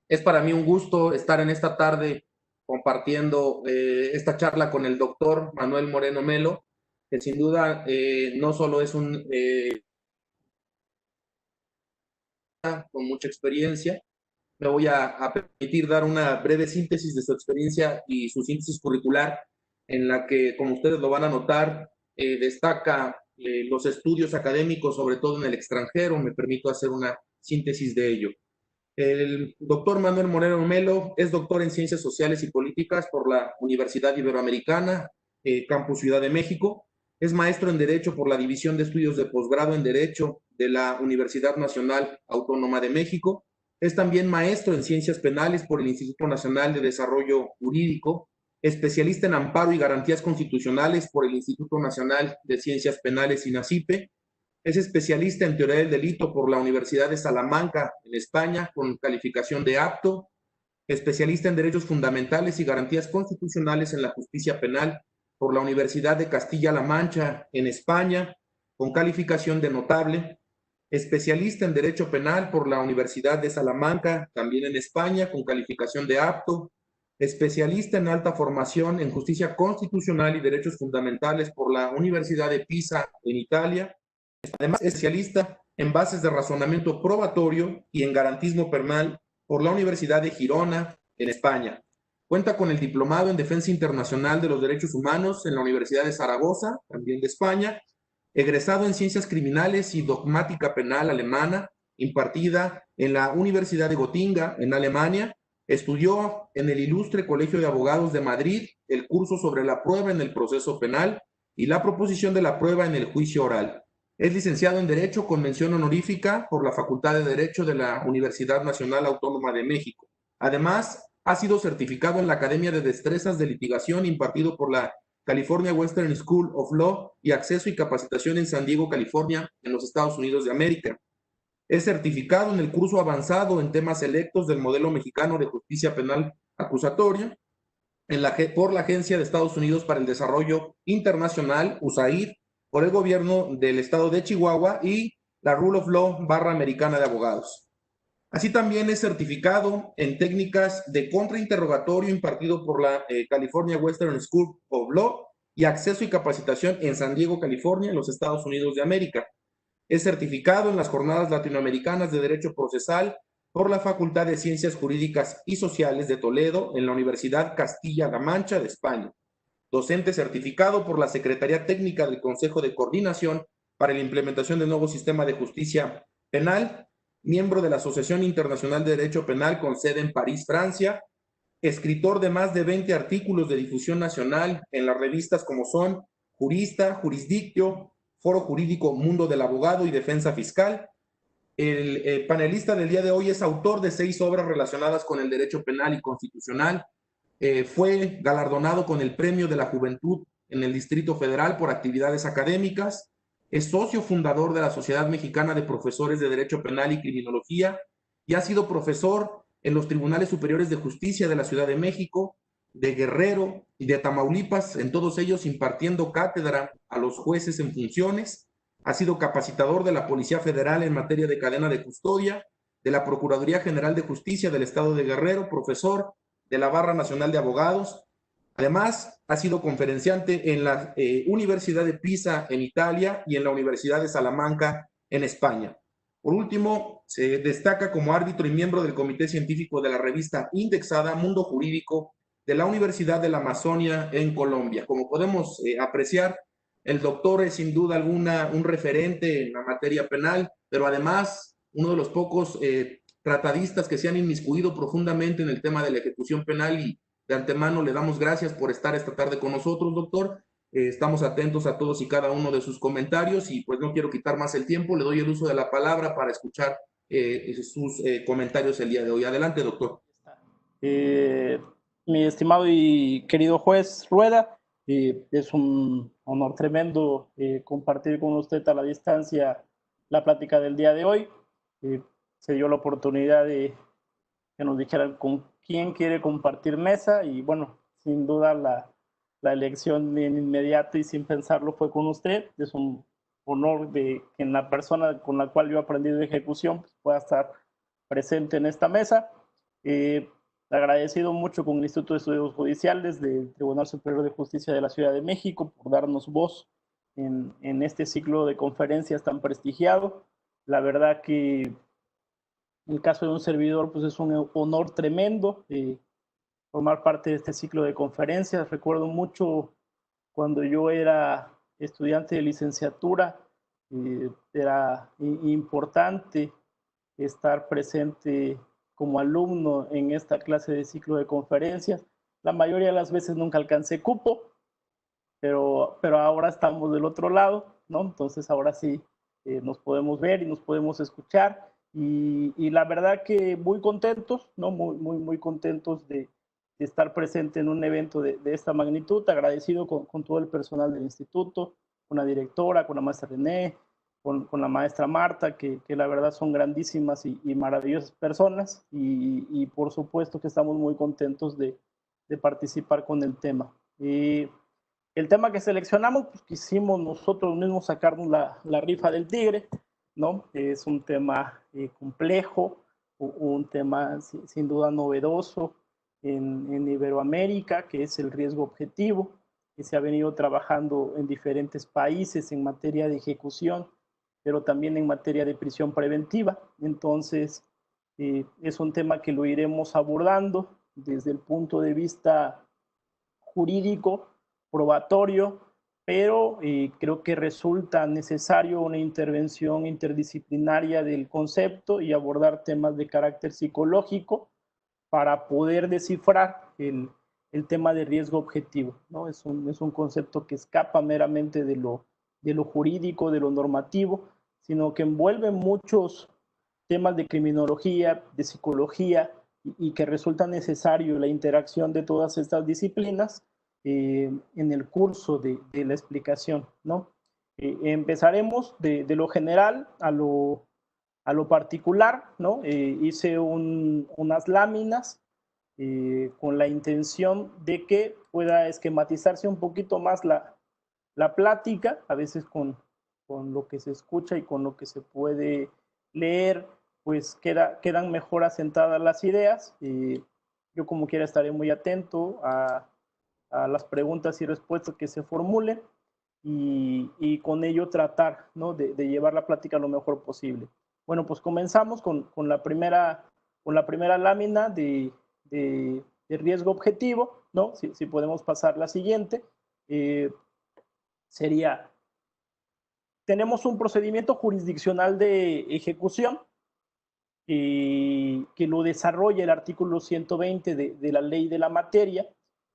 Es para mí un gusto estar en esta tarde compartiendo esta charla con el doctor Manuel Moreno Melo, que sin duda no solo es un con mucha experiencia. Me voy a permitir dar una breve síntesis de su experiencia y su síntesis curricular, en la que, como ustedes lo van a notar, destaca los estudios académicos, sobre todo en el extranjero. Me permito hacer una síntesis de ello. El doctor Manuel Moreno Melo es doctor en Ciencias Sociales y Políticas por la Universidad Iberoamericana, Campus Ciudad de México. Es maestro en Derecho por la División de Estudios de Posgrado en Derecho de la Universidad Nacional Autónoma de México. Es también maestro en Ciencias Penales por el Instituto Nacional de Desarrollo Jurídico, especialista en Amparo y Garantías Constitucionales por el Instituto Nacional de Ciencias Penales INACIPE. Es especialista en teoría del delito por la Universidad de Salamanca, en España, con calificación de apto. Especialista en derechos fundamentales y garantías constitucionales en la justicia penal por la Universidad de Castilla-La Mancha, en España, con calificación de notable. Especialista en derecho penal por la Universidad de Salamanca, también en España, con calificación de apto. Especialista en alta formación en justicia constitucional y derechos fundamentales por la Universidad de Pisa, en Italia. Además, es especialista en bases de razonamiento probatorio y en garantismo penal por la Universidad de Girona, en España. Cuenta con el diplomado en Defensa Internacional de los Derechos Humanos en la Universidad de Zaragoza, también de España. Egresado en Ciencias Criminales y Dogmática Penal Alemana, impartida en la Universidad de Gotinga, en Alemania. Estudió en el Ilustre Colegio de Abogados de Madrid el curso sobre la prueba en el proceso penal y la proposición de la prueba en el juicio oral. Es licenciado en Derecho con mención honorífica por la Facultad de Derecho de la Universidad Nacional Autónoma de México. Además, ha sido certificado en la Academia de Destrezas de Litigación impartido por la California Western School of Law y acceso y capacitación en San Diego, California, en los Estados Unidos de América. Es certificado en el curso avanzado en temas selectos del modelo mexicano de justicia penal acusatoria por la Agencia de Estados Unidos para el Desarrollo Internacional, USAID, por el gobierno del estado de Chihuahua y la Rule of Law barra americana de abogados. Así también es certificado en técnicas de contrainterrogatorio impartido por la California Western School of Law y acceso y capacitación en San Diego, California, en los Estados Unidos de América. Es certificado en las Jornadas Latinoamericanas de Derecho Procesal por la Facultad de Ciencias Jurídicas y Sociales de Toledo en la Universidad Castilla-La Mancha de España. Docente certificado por la Secretaría Técnica del Consejo de Coordinación para la implementación del nuevo sistema de justicia penal, miembro de la Asociación Internacional de Derecho Penal con sede en París, Francia, escritor de más de 20 artículos de difusión nacional en las revistas como son Jurista, Jurisdictio, Foro Jurídico Mundo del Abogado y Defensa Fiscal. El panelista del día de hoy es autor de 6 obras relacionadas con el derecho penal y constitucional. Fue galardonado con el Premio de la Juventud en el Distrito Federal por actividades académicas. Es socio fundador de la Sociedad Mexicana de Profesores de Derecho Penal y Criminología y ha sido profesor en los Tribunales Superiores de Justicia de la Ciudad de México, de Guerrero y de Tamaulipas, en todos ellos impartiendo cátedra a los jueces en funciones. Ha sido capacitador de la Policía Federal en materia de cadena de custodia, de la Procuraduría General de Justicia del Estado de Guerrero, profesor de la Barra Nacional de Abogados. Además, ha sido conferenciante en la Universidad de Pisa en Italia y en la Universidad de Salamanca en España. Por último, se destaca como árbitro y miembro del Comité Científico de la revista indexada Mundo Jurídico de la Universidad de la Amazonia en Colombia. Como podemos apreciar, el doctor es sin duda alguna un referente en la materia penal, pero además uno de los pocos tratadistas que se han inmiscuido profundamente en el tema de la ejecución penal y de antemano le damos gracias por estar esta tarde con nosotros, doctor. Estamos atentos a todos y cada uno de sus comentarios y pues no quiero quitar más el tiempo, le doy el uso de la palabra para escuchar sus comentarios el día de hoy. Adelante, doctor. Eh, Mi estimado y querido juez Rueda, es un honor tremendo compartir con usted a la distancia la plática del día de hoy. Se dio la oportunidad de que nos dijeran con quién quiere compartir mesa y bueno, sin duda la elección en inmediato y sin pensarlo fue con usted. Es un honor de que la persona con la cual yo he aprendido de ejecución pues, pueda estar presente en esta mesa. Agradecido mucho con el Instituto de Estudios Judiciales del Tribunal Superior de Justicia de la Ciudad de México por darnos voz en este ciclo de conferencias tan prestigiado. La verdad que en el caso de un servidor, pues es un honor tremendo formar parte de este ciclo de conferencias. Recuerdo mucho cuando yo era estudiante de licenciatura, era importante estar presente como alumno en esta clase de ciclo de conferencias. La mayoría de las veces nunca alcancé cupo, pero ahora estamos del otro lado, ¿no? Entonces ahora sí nos podemos ver y nos podemos escuchar y la verdad que muy contentos, ¿no? Muy contentos de estar presente en un evento de esta magnitud, agradecido con todo el personal del instituto, con la directora, con la maestra René, con la maestra Marta, que la verdad son grandísimas y maravillosas personas y por supuesto que estamos muy contentos de participar con el tema. El tema que seleccionamos, pues quisimos nosotros mismos sacarnos la rifa del tigre, ¿no? Es un tema complejo, un tema sin duda novedoso en Iberoamérica, que es el riesgo objetivo, que se ha venido trabajando en diferentes países en materia de ejecución, pero también en materia de prisión preventiva. Entonces, es un tema que lo iremos abordando desde el punto de vista jurídico, probatorio, pero creo que resulta necesario una intervención interdisciplinaria del concepto y abordar temas de carácter psicológico para poder descifrar el tema de riesgo objetivo, ¿no? Es un concepto que escapa meramente de lo jurídico, de lo normativo, sino que envuelve muchos temas de criminología, de psicología, y que resulta necesario la interacción de todas estas disciplinas en el curso de la explicación, ¿no? Empezaremos de lo general a lo particular, ¿no? Hice unas láminas con la intención de que pueda esquematizarse un poquito más la plática, a veces con lo que se escucha y con lo que se puede leer, pues quedan mejor asentadas las ideas. Yo como quiera estaré muy atento a las preguntas y respuestas que se formulen y con ello tratar, ¿no? de llevar la plática lo mejor posible. Bueno, pues comenzamos con la primera lámina de riesgo objetivo, ¿no? Si podemos pasar la siguiente, sería, tenemos un procedimiento jurisdiccional de ejecución que lo desarrolla el artículo 120 de la ley de la materia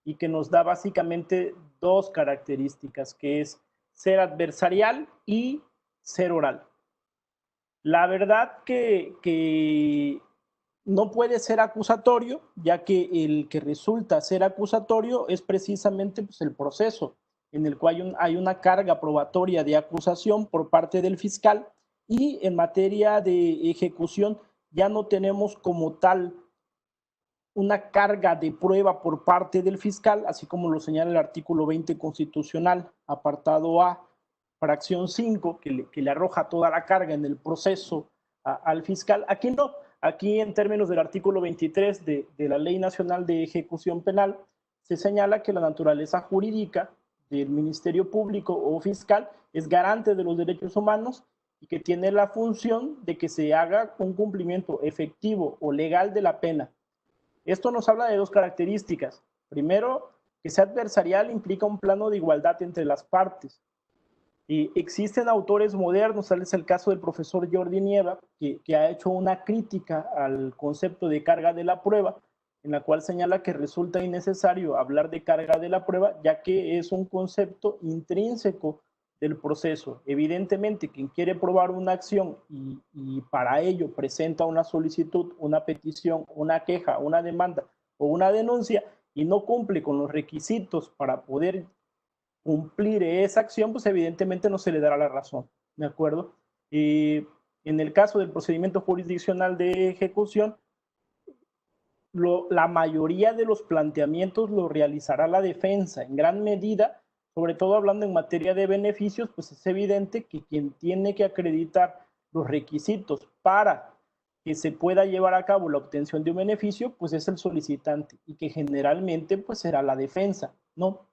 y que nos da básicamente dos características, que es ser adversarial y ser oral. La verdad que no puede ser acusatorio, ya que el que resulta ser acusatorio es precisamente pues, el proceso en el cual hay una carga probatoria de acusación por parte del fiscal y en materia de ejecución ya no tenemos como tal una carga de prueba por parte del fiscal, así como lo señala el artículo 20 constitucional, apartado A, fracción 5, que le arroja toda la carga en el proceso al fiscal. Aquí no, aquí en términos del artículo 23 de la Ley Nacional de Ejecución Penal, se señala que la naturaleza jurídica del Ministerio Público o fiscal es garante de los derechos humanos y que tiene la función de que se haga un cumplimiento efectivo o legal de la pena. Esto nos habla de dos características. Primero, que sea adversarial implica un plano de igualdad entre las partes. Y existen autores modernos, tal es el caso del profesor Jordi Nieva, que ha hecho una crítica al concepto de carga de la prueba, en la cual señala que resulta innecesario hablar de carga de la prueba, ya que es un concepto intrínseco del proceso. Evidentemente, quien quiere probar una acción y para ello presenta una solicitud, una petición, una queja, una demanda o una denuncia y no cumple con los requisitos para poder cumplir esa acción, pues evidentemente no se le dará la razón, ¿de acuerdo? Y en el caso del procedimiento jurisdiccional de ejecución, la mayoría de los planteamientos lo realizará la defensa en gran medida, sobre todo hablando en materia de beneficios, pues es evidente que quien tiene que acreditar los requisitos para que se pueda llevar a cabo la obtención de un beneficio, pues es el solicitante y que generalmente pues será la defensa, ¿no?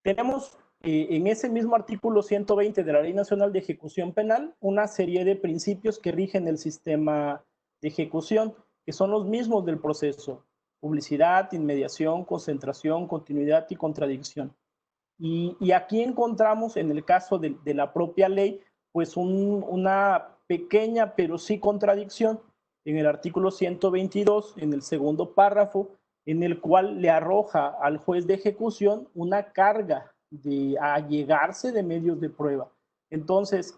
Tenemos en ese mismo artículo 120 de la Ley Nacional de Ejecución Penal una serie de principios que rigen el sistema de ejecución, que son los mismos del proceso: publicidad, inmediación, concentración, continuidad y contradicción. Y aquí encontramos, en el caso de la propia ley, pues una pequeña pero sí contradicción en el artículo 122, en el segundo párrafo, en el cual le arroja al juez de ejecución una carga de allegarse de medios de prueba. Entonces,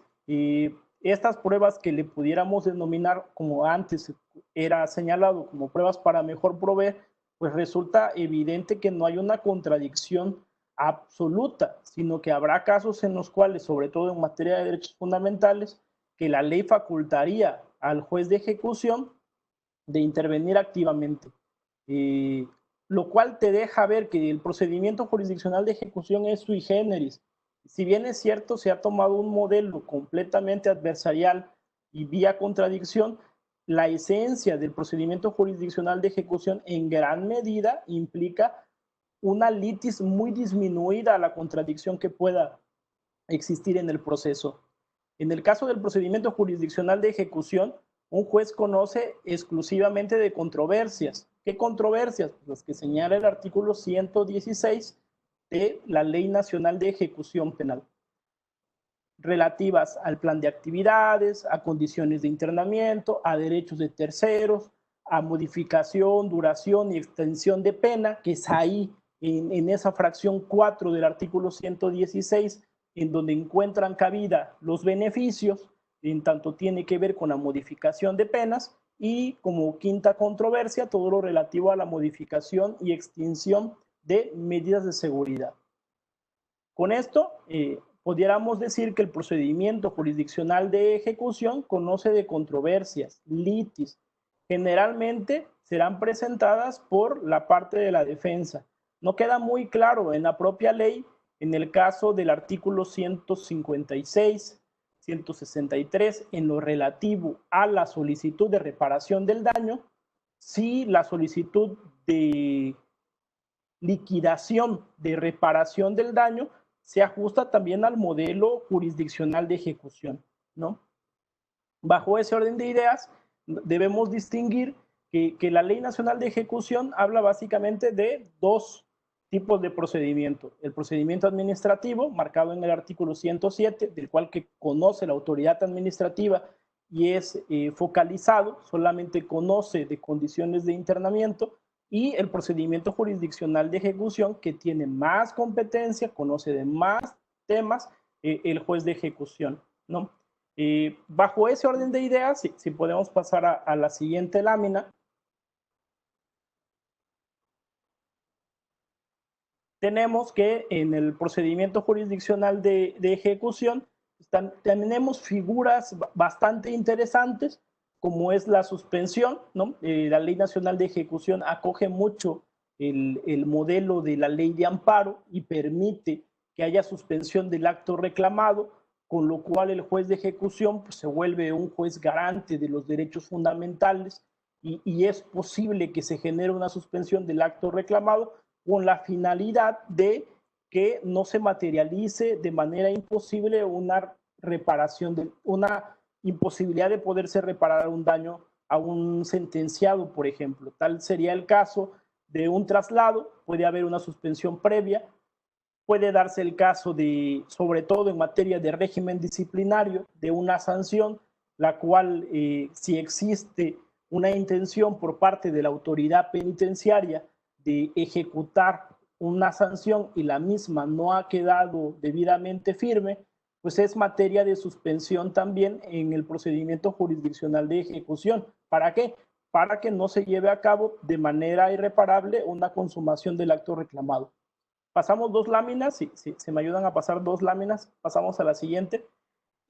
estas pruebas que le pudiéramos denominar, como antes era señalado, como pruebas para mejor proveer, pues resulta evidente que no hay una contradicción absoluta, sino que habrá casos en los cuales, sobre todo en materia de derechos fundamentales, que la ley facultaría al juez de ejecución de intervenir activamente, lo cual te deja ver que el procedimiento jurisdiccional de ejecución es sui generis. Si bien es cierto, se ha tomado un modelo completamente adversarial y vía contradicción, la esencia del procedimiento jurisdiccional de ejecución en gran medida implica una litis muy disminuida a la contradicción que pueda existir en el proceso. En el caso del procedimiento jurisdiccional de ejecución, un juez conoce exclusivamente de controversias. ¿Qué controversias? Las que señala el artículo 116 de la Ley Nacional de Ejecución Penal, relativas al plan de actividades, a condiciones de internamiento, a derechos de terceros, a modificación, duración y extensión de pena, que es ahí en esa fracción 4 del artículo 116, en donde encuentran cabida los beneficios, en tanto tiene que ver con la modificación de penas, y como quinta controversia, todo lo relativo a la modificación y extinción de medidas de seguridad. Con esto, pudiéramos decir que el procedimiento jurisdiccional de ejecución conoce de controversias, litis. Generalmente serán presentadas por la parte de la defensa. No queda muy claro en la propia ley, en el caso del artículo 156, 163, en lo relativo a la solicitud de reparación del daño, si la solicitud de liquidación de reparación del daño se ajusta también al modelo jurisdiccional de ejecución, ¿no? Bajo ese orden de ideas, debemos distinguir que la Ley Nacional de Ejecución habla básicamente de dos tipos de procedimiento: el procedimiento administrativo, marcado en el artículo 107, del cual que conoce la autoridad administrativa y es focalizado, solamente conoce de condiciones de internamiento; y el procedimiento jurisdiccional de ejecución, que tiene más competencia, conoce de más temas, el juez de ejecución, ¿no? Bajo ese orden de ideas, si podemos pasar a la siguiente lámina, tenemos que en el procedimiento jurisdiccional de ejecución tenemos figuras bastante interesantes, como es la suspensión, ¿no? La Ley Nacional de Ejecución acoge mucho el modelo de la ley de amparo y permite que haya suspensión del acto reclamado, con lo cual el juez de ejecución pues, se vuelve un juez garante de los derechos fundamentales, y es posible que se genere una suspensión del acto reclamado con la finalidad de que no se materialice de manera imposible una reparación, una imposibilidad de poderse reparar un daño a un sentenciado, por ejemplo. Tal sería el caso de un traslado, puede haber una suspensión previa, puede darse el caso de, sobre todo en materia de régimen disciplinario, de una sanción, la cual, si existe una intención por parte de la autoridad penitenciaria de ejecutar una sanción y la misma no ha quedado debidamente firme, pues es materia de suspensión también en el procedimiento jurisdiccional de ejecución. ¿Para qué? Para que no se lleve a cabo de manera irreparable una consumación del acto reclamado. Pasamos dos láminas, si me ayudan a pasar dos láminas, pasamos a la siguiente.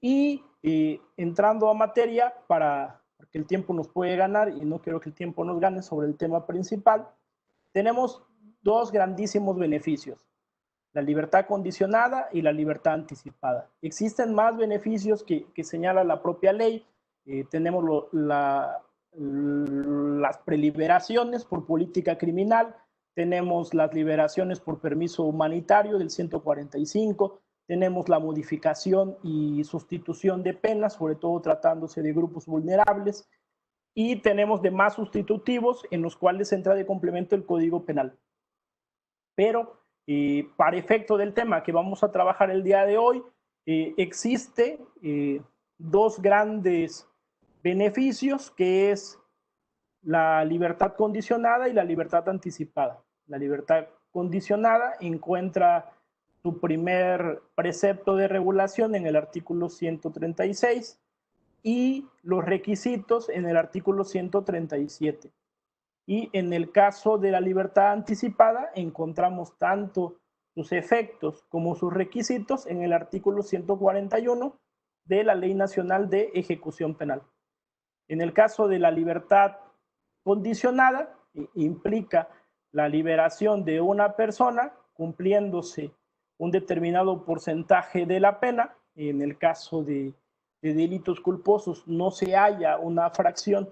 Y entrando a materia, porque el tiempo nos puede ganar y no quiero que el tiempo nos gane sobre el tema principal, tenemos dos grandísimos beneficios: la libertad condicionada y la libertad anticipada. Existen más beneficios que señala la propia ley, Tenemos las preliberaciones por política criminal, tenemos las liberaciones por permiso humanitario del 145, tenemos la modificación y sustitución de penas, sobre todo tratándose de grupos vulnerables, y tenemos demás sustitutivos en los cuales entra de complemento el Código Penal. Pero para efecto del tema que vamos a trabajar el día de hoy, existe dos grandes beneficios, que es la libertad condicionada y la libertad anticipada. La libertad condicionada encuentra su primer precepto de regulación en el artículo 136 y los requisitos en el artículo 137. Y en el caso de la libertad anticipada encontramos tanto sus efectos como sus requisitos en el artículo 141 de la Ley Nacional de Ejecución Penal. En el caso de la libertad condicionada, implica la liberación de una persona cumpliéndose un determinado porcentaje de la pena. En el caso de delitos culposos no se halla una fracción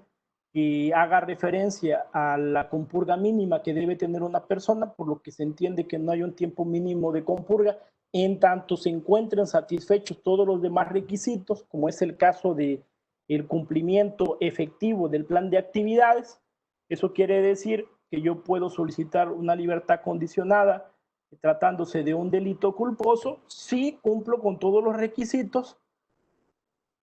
que haga referencia a la compurga mínima que debe tener una persona, por lo que se entiende que no hay un tiempo mínimo de compurga, en tanto se encuentren satisfechos todos los demás requisitos, como es el caso de el cumplimiento efectivo del plan de actividades. Eso quiere decir que yo puedo solicitar una libertad condicionada tratándose de un delito culposo si cumplo con todos los requisitos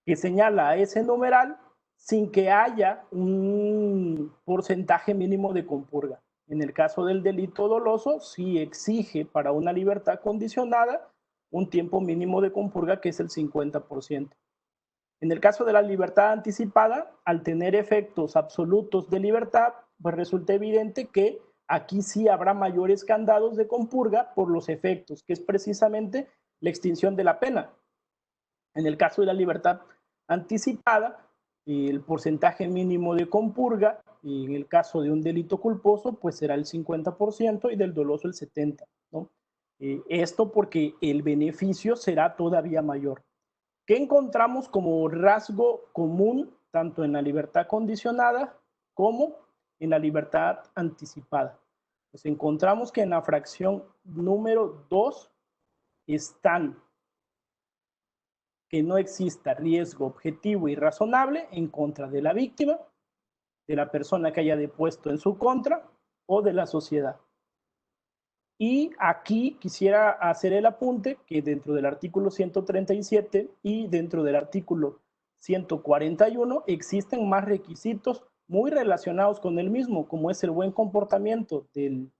que señala ese numeral, sin que haya un porcentaje mínimo de compurga. En el caso del delito doloso, sí exige para una libertad condicionada un tiempo mínimo de compurga, que es el 50%. En el caso de la libertad anticipada, al tener efectos absolutos de libertad, pues resulta evidente que aquí sí habrá mayores candados de compurga por los efectos, que es precisamente la extinción de la pena. En el caso de la libertad anticipada, el porcentaje mínimo de compurga, y en el caso de un delito culposo, pues será el 50% y del doloso el 70%, ¿no? Esto porque el beneficio será todavía mayor. ¿Qué encontramos como rasgo común tanto en la libertad condicionada como en la libertad anticipada? Pues encontramos que en la fracción número 2 están que no exista riesgo objetivo y razonable en contra de la víctima, de la persona que haya depuesto en su contra o de la sociedad. Y aquí quisiera hacer el apunte que dentro del artículo 137 y dentro del artículo 141 existen más requisitos muy relacionados con el mismo, como es el buen comportamiento del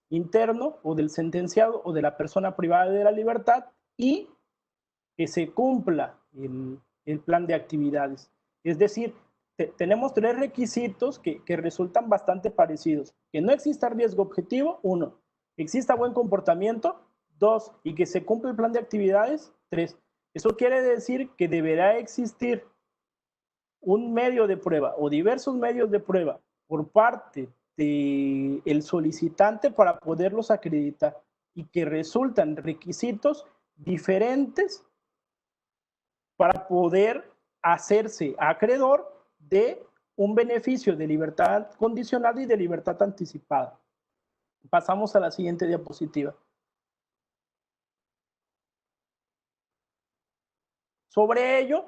interno o del sentenciado o de la persona privada de la libertad y que se cumpla el plan de actividades. Es decir, tenemos tres requisitos que resultan bastante parecidos. Que no exista riesgo objetivo, 1. Exista buen comportamiento, 2. Y que se cumpla el plan de actividades, 3. Eso quiere decir que deberá existir un medio de prueba o diversos medios de prueba por parte del solicitante para poderlos acreditar y que resultan requisitos diferentes para poder hacerse acreedor de un beneficio de libertad condicionada y de libertad anticipada. Pasamos a la siguiente diapositiva. Sobre ello,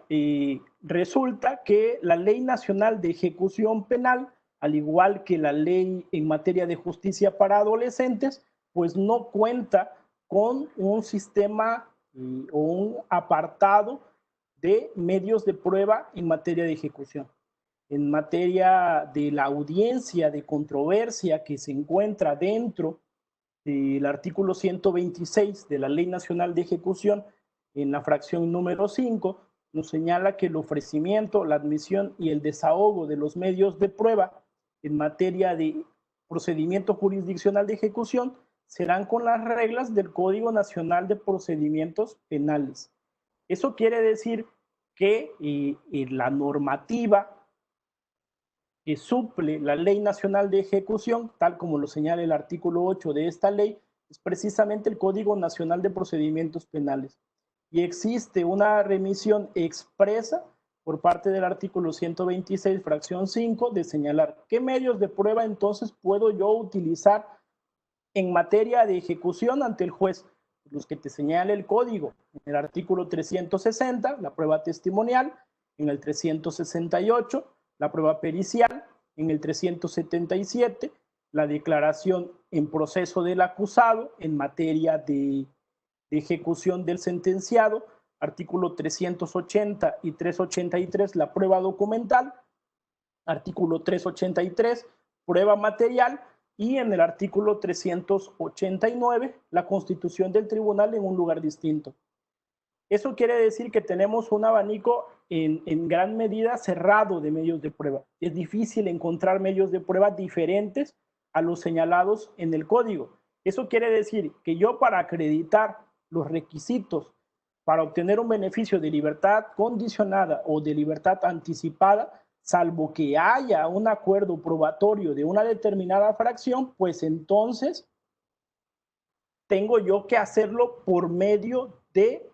resulta que la Ley Nacional de Ejecución Penal, al igual que la Ley en materia de justicia para adolescentes, pues no cuenta con un sistema o un apartado de medios de prueba en materia de ejecución. En materia de la audiencia de controversia que se encuentra dentro del artículo 126 de la Ley Nacional de Ejecución, en la fracción número 5, nos señala que el ofrecimiento, la admisión y el desahogo de los medios de prueba en materia de procedimiento jurisdiccional de ejecución serán con las reglas del Código Nacional de Procedimientos Penales. Eso quiere decir que la normativa que suple la Ley Nacional de Ejecución, tal como lo señala el artículo 8 de esta ley, es precisamente el Código Nacional de Procedimientos Penales. Y existe una remisión expresa por parte del artículo 126, fracción 5, de señalar qué medios de prueba entonces puedo yo utilizar en materia de ejecución ante el juez. Los que te señala el código, en el artículo 360, la prueba testimonial, en el 368, la prueba pericial, en el 377, la declaración en proceso del acusado en materia de ejecución del sentenciado, artículo 380 y 383, la prueba documental, artículo 383, prueba material, y en el artículo 389, la constitución del tribunal en un lugar distinto. Eso quiere decir que tenemos un abanico en gran medida cerrado de medios de prueba. Es difícil encontrar medios de prueba diferentes a los señalados en el código. Eso quiere decir que yo, para acreditar los requisitos para obtener un beneficio de libertad condicionada o de libertad anticipada, salvo que haya un acuerdo probatorio de una determinada fracción, pues entonces tengo yo que hacerlo por medio de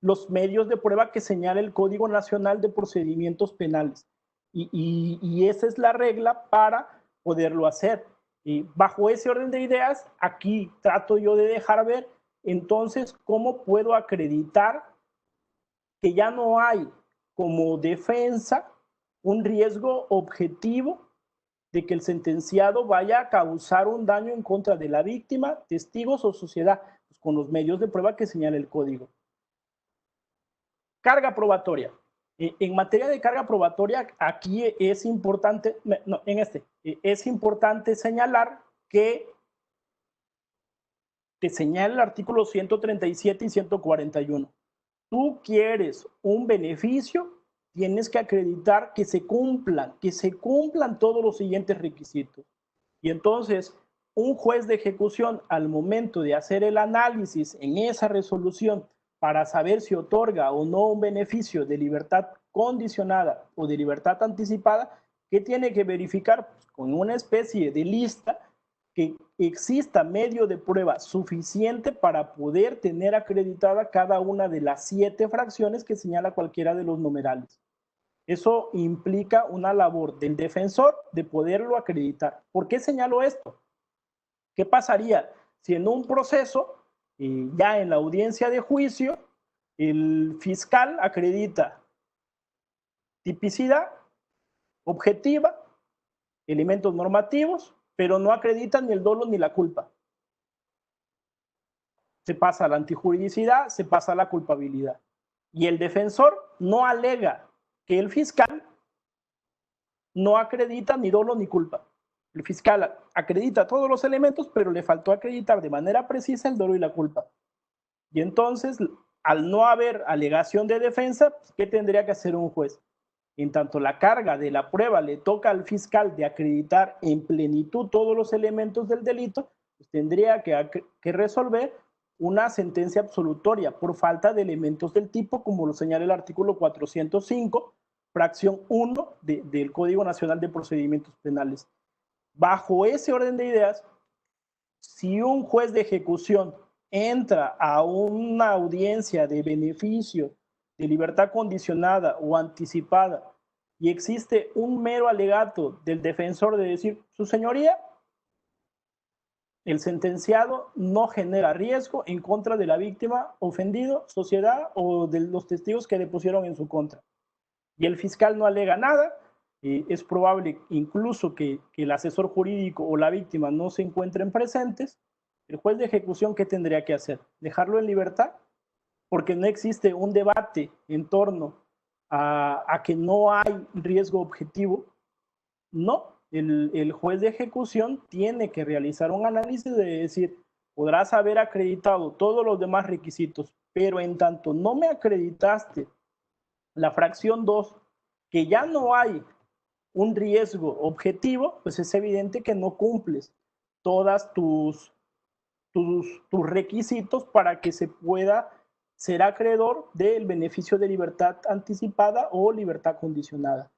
los medios de prueba que señala el Código Nacional de Procedimientos Penales. Y esa es la regla para poderlo hacer. Y bajo ese orden de ideas, aquí trato yo de dejar ver entonces cómo puedo acreditar que ya no hay como defensa un riesgo objetivo de que el sentenciado vaya a causar un daño en contra de la víctima, testigos o sociedad, pues con los medios de prueba que señala el código. Carga probatoria. En materia de carga probatoria, aquí es importante, no, es importante señalar que te señala el artículo 137 y 141. Tú quieres un beneficio, tienes que acreditar que se cumplan todos los siguientes requisitos. Y entonces, un juez de ejecución, al momento de hacer el análisis en esa resolución para saber si otorga o no un beneficio de libertad condicionada o de libertad anticipada, ¿qué tiene que verificar? Pues con una especie de lista que exista medio de prueba suficiente para poder tener acreditada cada una de las 7 fracciones que señala cualquiera de los numerales. Eso implica una labor del defensor de poderlo acreditar. ¿Por qué señalo esto? ¿Qué pasaría si en un proceso, ya en la audiencia de juicio, el fiscal acredita tipicidad objetiva, elementos normativos, pero no acredita ni el dolo ni la culpa? Se pasa a la antijuridicidad, se pasa a la culpabilidad. Y el defensor no alega que el fiscal no acredita ni dolo ni culpa. El fiscal acredita todos los elementos, pero le faltó acreditar de manera precisa el dolo y la culpa. Y entonces, al no haber alegación de defensa, ¿qué tendría que hacer un juez? En tanto la carga de la prueba le toca al fiscal de acreditar en plenitud todos los elementos del delito, pues tendría que resolver una sentencia absolutoria por falta de elementos del tipo, como lo señala el artículo 405, fracción 1 del Código Nacional de Procedimientos Penales. Bajo ese orden de ideas, si un juez de ejecución entra a una audiencia de beneficio de libertad condicionada o anticipada y existe un mero alegato del defensor de decir, su señoría, el sentenciado no genera riesgo en contra de la víctima, ofendido, sociedad o de los testigos que depusieron en su contra, y el fiscal no alega nada, es probable incluso que el asesor jurídico o la víctima no se encuentren presentes, el juez de ejecución, ¿qué tendría que hacer? ¿Dejarlo en libertad? Porque no existe un debate en torno a que no hay riesgo objetivo. No, el juez de ejecución tiene que realizar un análisis de decir, podrás haber acreditado todos los demás requisitos, pero en tanto no me acreditaste la fracción 2, que ya no hay un riesgo objetivo, pues es evidente que no cumples todas tus requisitos para que se pueda ser acreedor del beneficio de libertad anticipada o libertad condicionada.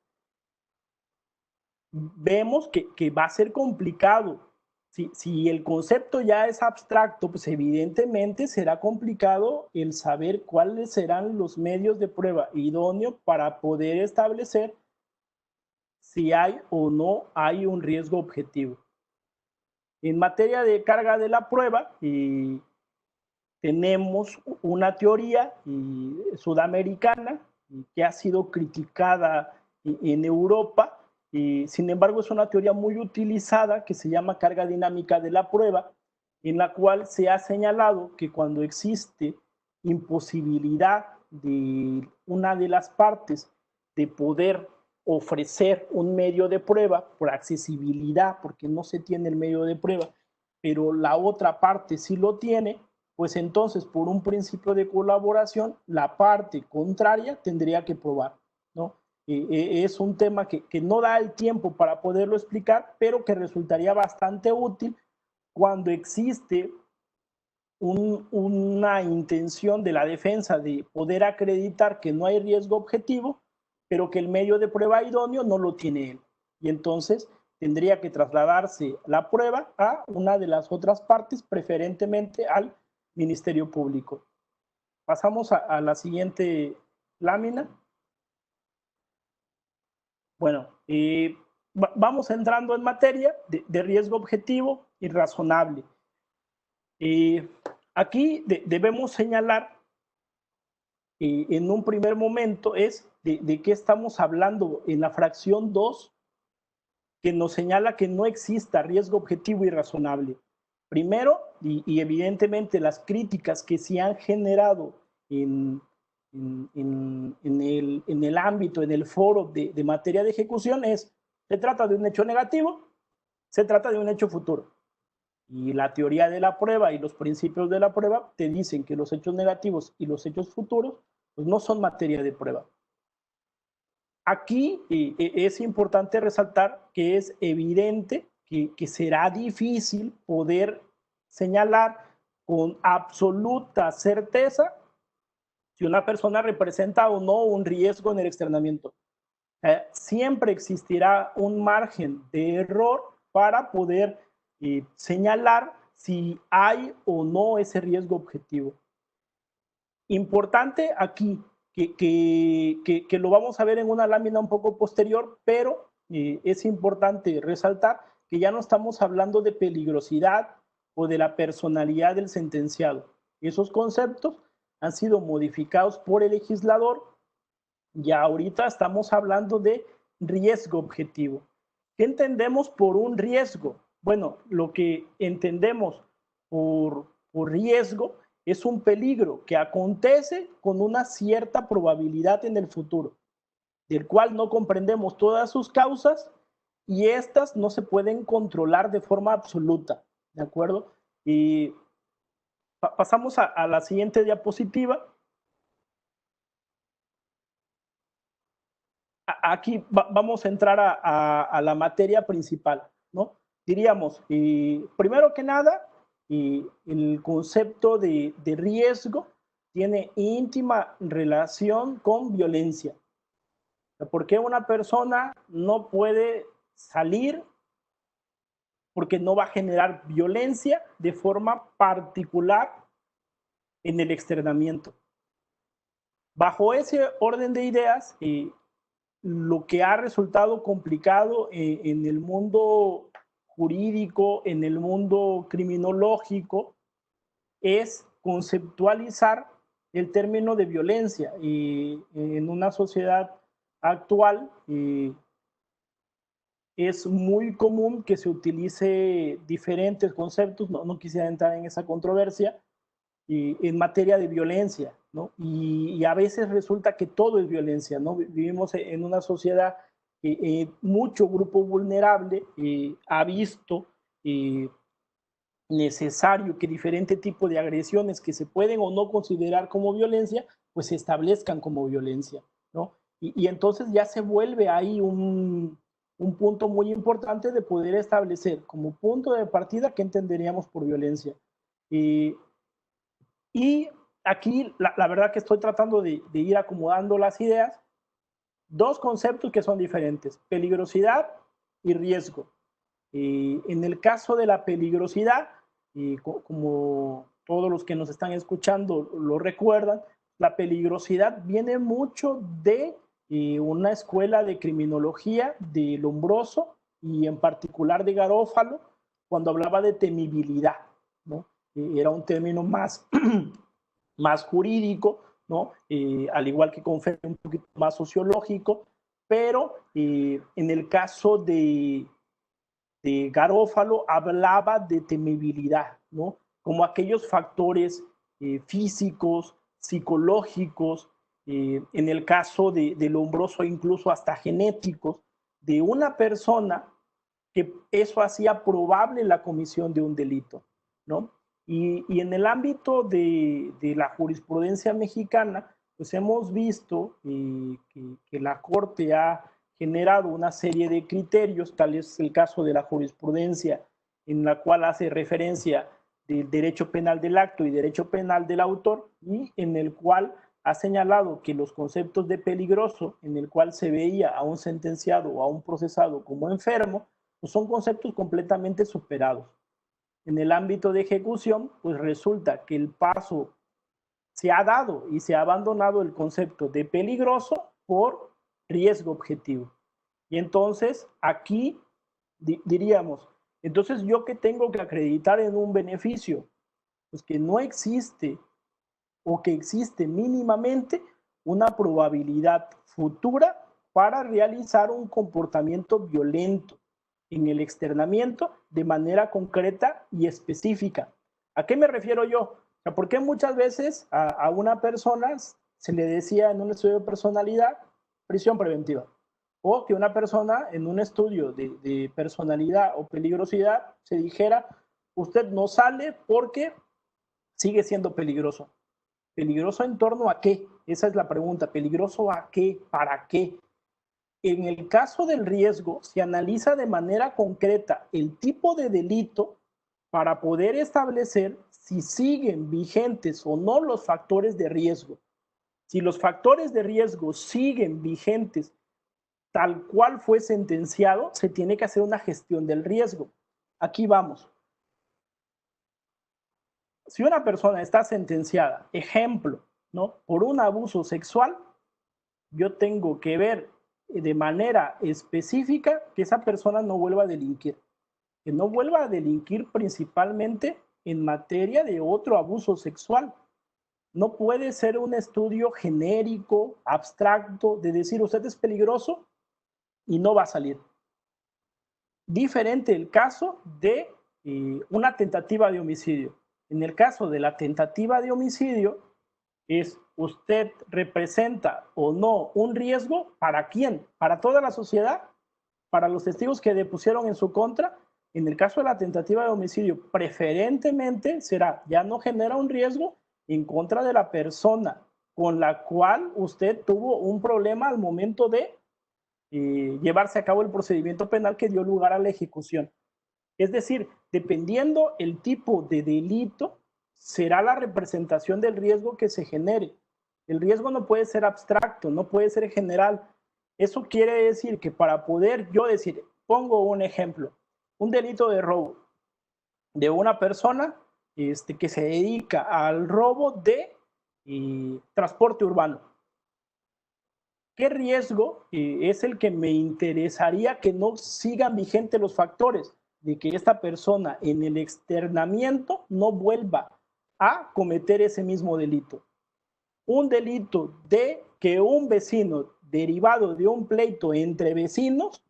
Vemos que va a ser complicado Si el concepto ya es abstracto, pues evidentemente será complicado el saber cuáles serán los medios de prueba idóneos para poder establecer si hay o no hay un riesgo objetivo. En materia de carga de la prueba, tenemos una teoría sudamericana que ha sido criticada en Europa. Sin embargo, es una teoría muy utilizada que se llama carga dinámica de la prueba, en la cual se ha señalado que cuando existe imposibilidad de una de las partes de poder ofrecer un medio de prueba por accesibilidad, porque no se tiene el medio de prueba, pero la otra parte sí lo tiene, pues entonces por un principio de colaboración, la parte contraria tendría que probar, ¿no? Es un tema que no da el tiempo para poderlo explicar, pero que resultaría bastante útil cuando existe una intención de la defensa de poder acreditar que no hay riesgo objetivo, pero que el medio de prueba idóneo no lo tiene él. Y entonces tendría que trasladarse la prueba a una de las otras partes, preferentemente al Ministerio Público. Pasamos a la siguiente lámina. Bueno, vamos entrando en materia de riesgo objetivo y razonable. Aquí debemos señalar en un primer momento es de qué estamos hablando en la fracción 2, que nos señala que no exista riesgo objetivo y razonable. Primero, y evidentemente las críticas que se han generado en el ámbito, en el foro de materia de ejecución es, se trata de un hecho negativo, se trata de un hecho futuro. Y la teoría de la prueba y los principios de la prueba te dicen que los hechos negativos y los hechos futuros pues no son materia de prueba. Aquí es importante resaltar que es evidente que será difícil poder señalar con absoluta certeza si una persona representa o no un riesgo en el externamiento. Siempre existirá un margen de error para poder señalar si hay o no ese riesgo objetivo. Importante aquí, que lo vamos a ver en una lámina un poco posterior, pero es importante resaltar que ya no estamos hablando de peligrosidad o de la personalidad del sentenciado. Esos conceptos han sido modificados por el legislador y ahorita estamos hablando de riesgo objetivo. ¿Qué entendemos por un riesgo? Bueno, lo que entendemos por riesgo es un peligro que acontece con una cierta probabilidad en el futuro, del cual no comprendemos todas sus causas y estas no se pueden controlar de forma absoluta, ¿de acuerdo? Y pasamos a la siguiente diapositiva. Aquí vamos a entrar a la materia principal, ¿no? Diríamos, primero que nada, el concepto de riesgo tiene íntima relación con violencia. ¿Por qué una persona no puede salir? Porque no va a generar violencia de forma particular en el externamiento. Bajo ese orden de ideas, lo que ha resultado complicado en el mundo jurídico, en el mundo criminológico, es conceptualizar el término de violencia. Y en una sociedad actual es muy común que se utilice diferentes conceptos, no quisiera entrar en esa controversia, en materia de violencia, ¿no? Y a veces resulta que todo es violencia, ¿no? Vivimos en una sociedad mucho grupo vulnerable ha visto necesario que diferente tipo de agresiones que se pueden o no considerar como violencia, pues se establezcan como violencia, ¿no? Y entonces ya se vuelve ahí un punto muy importante de poder establecer como punto de partida qué entenderíamos por violencia. Y aquí la verdad que estoy tratando de ir acomodando las ideas. Dos conceptos que son diferentes, peligrosidad y riesgo. En el caso de la peligrosidad, como todos los que nos están escuchando lo recuerdan, la peligrosidad viene mucho de una escuela de criminología de Lombroso y en particular de Garófalo, cuando hablaba de temibilidad, ¿no? Era un término más, más jurídico, ¿no? Al igual que con Fermi, un poquito más sociológico, pero en el caso de Garófalo hablaba de temibilidad, ¿no? Como aquellos factores físicos, psicológicos, en el caso de Lombroso incluso hasta genéticos, de una persona que eso hacía probable la comisión de un delito, ¿no? Y en el ámbito de la jurisprudencia mexicana, pues hemos visto que la Corte ha generado una serie de criterios, tal es el caso de la jurisprudencia en la cual hace referencia del derecho penal del acto y derecho penal del autor, y en el cual ha señalado que los conceptos de peligroso, en el cual se veía a un sentenciado o a un procesado como enfermo, pues son conceptos completamente superados. En el ámbito de ejecución, pues resulta que el paso se ha dado y se ha abandonado el concepto de peligroso por riesgo objetivo. Y entonces aquí diríamos, entonces yo que tengo que acreditar en un beneficio, pues que no existe o que existe mínimamente una probabilidad futura para realizar un comportamiento violento en el externamiento de manera concreta y específica. ¿A qué me refiero yo? O sea, ¿por qué muchas veces a una persona se le decía en un estudio de personalidad prisión preventiva? O que una persona en un estudio de personalidad o peligrosidad se dijera, usted no sale porque sigue siendo peligroso. ¿Peligroso en torno a qué? Esa es la pregunta. ¿Peligroso a qué? ¿Para qué? En el caso del riesgo, se analiza de manera concreta el tipo de delito para poder establecer si siguen vigentes o no los factores de riesgo. Si los factores de riesgo siguen vigentes tal cual fue sentenciado, se tiene que hacer una gestión del riesgo. Aquí vamos. Si una persona está sentenciada, ejemplo, ¿no? Por un abuso sexual, yo tengo que ver de manera específica que esa persona no vuelva a delinquir, que no vuelva a delinquir principalmente en materia de otro abuso sexual. No puede ser un estudio genérico, abstracto, de decir usted es peligroso y no va a salir. Diferente el caso de una tentativa de homicidio. En el caso de la tentativa de homicidio, es usted representa o no un riesgo para quién, para toda la sociedad, para los testigos que depusieron en su contra. En el caso de la tentativa de homicidio, preferentemente será, ya no genera un riesgo en contra de la persona con la cual usted tuvo un problema al momento de llevarse a cabo el procedimiento penal que dio lugar a la ejecución. Es decir, dependiendo el tipo de delito, será la representación del riesgo que se genere. El riesgo no puede ser abstracto, no puede ser general. Eso quiere decir que para poder yo decir, pongo un ejemplo, un delito de robo de una persona que se dedica al robo de transporte urbano. ¿Qué riesgo es el que me interesaría que no sigan vigentes los factores de que esta persona en el externamiento no vuelva a cometer ese mismo delito? Un delito de que un vecino derivado de un pleito entre vecinos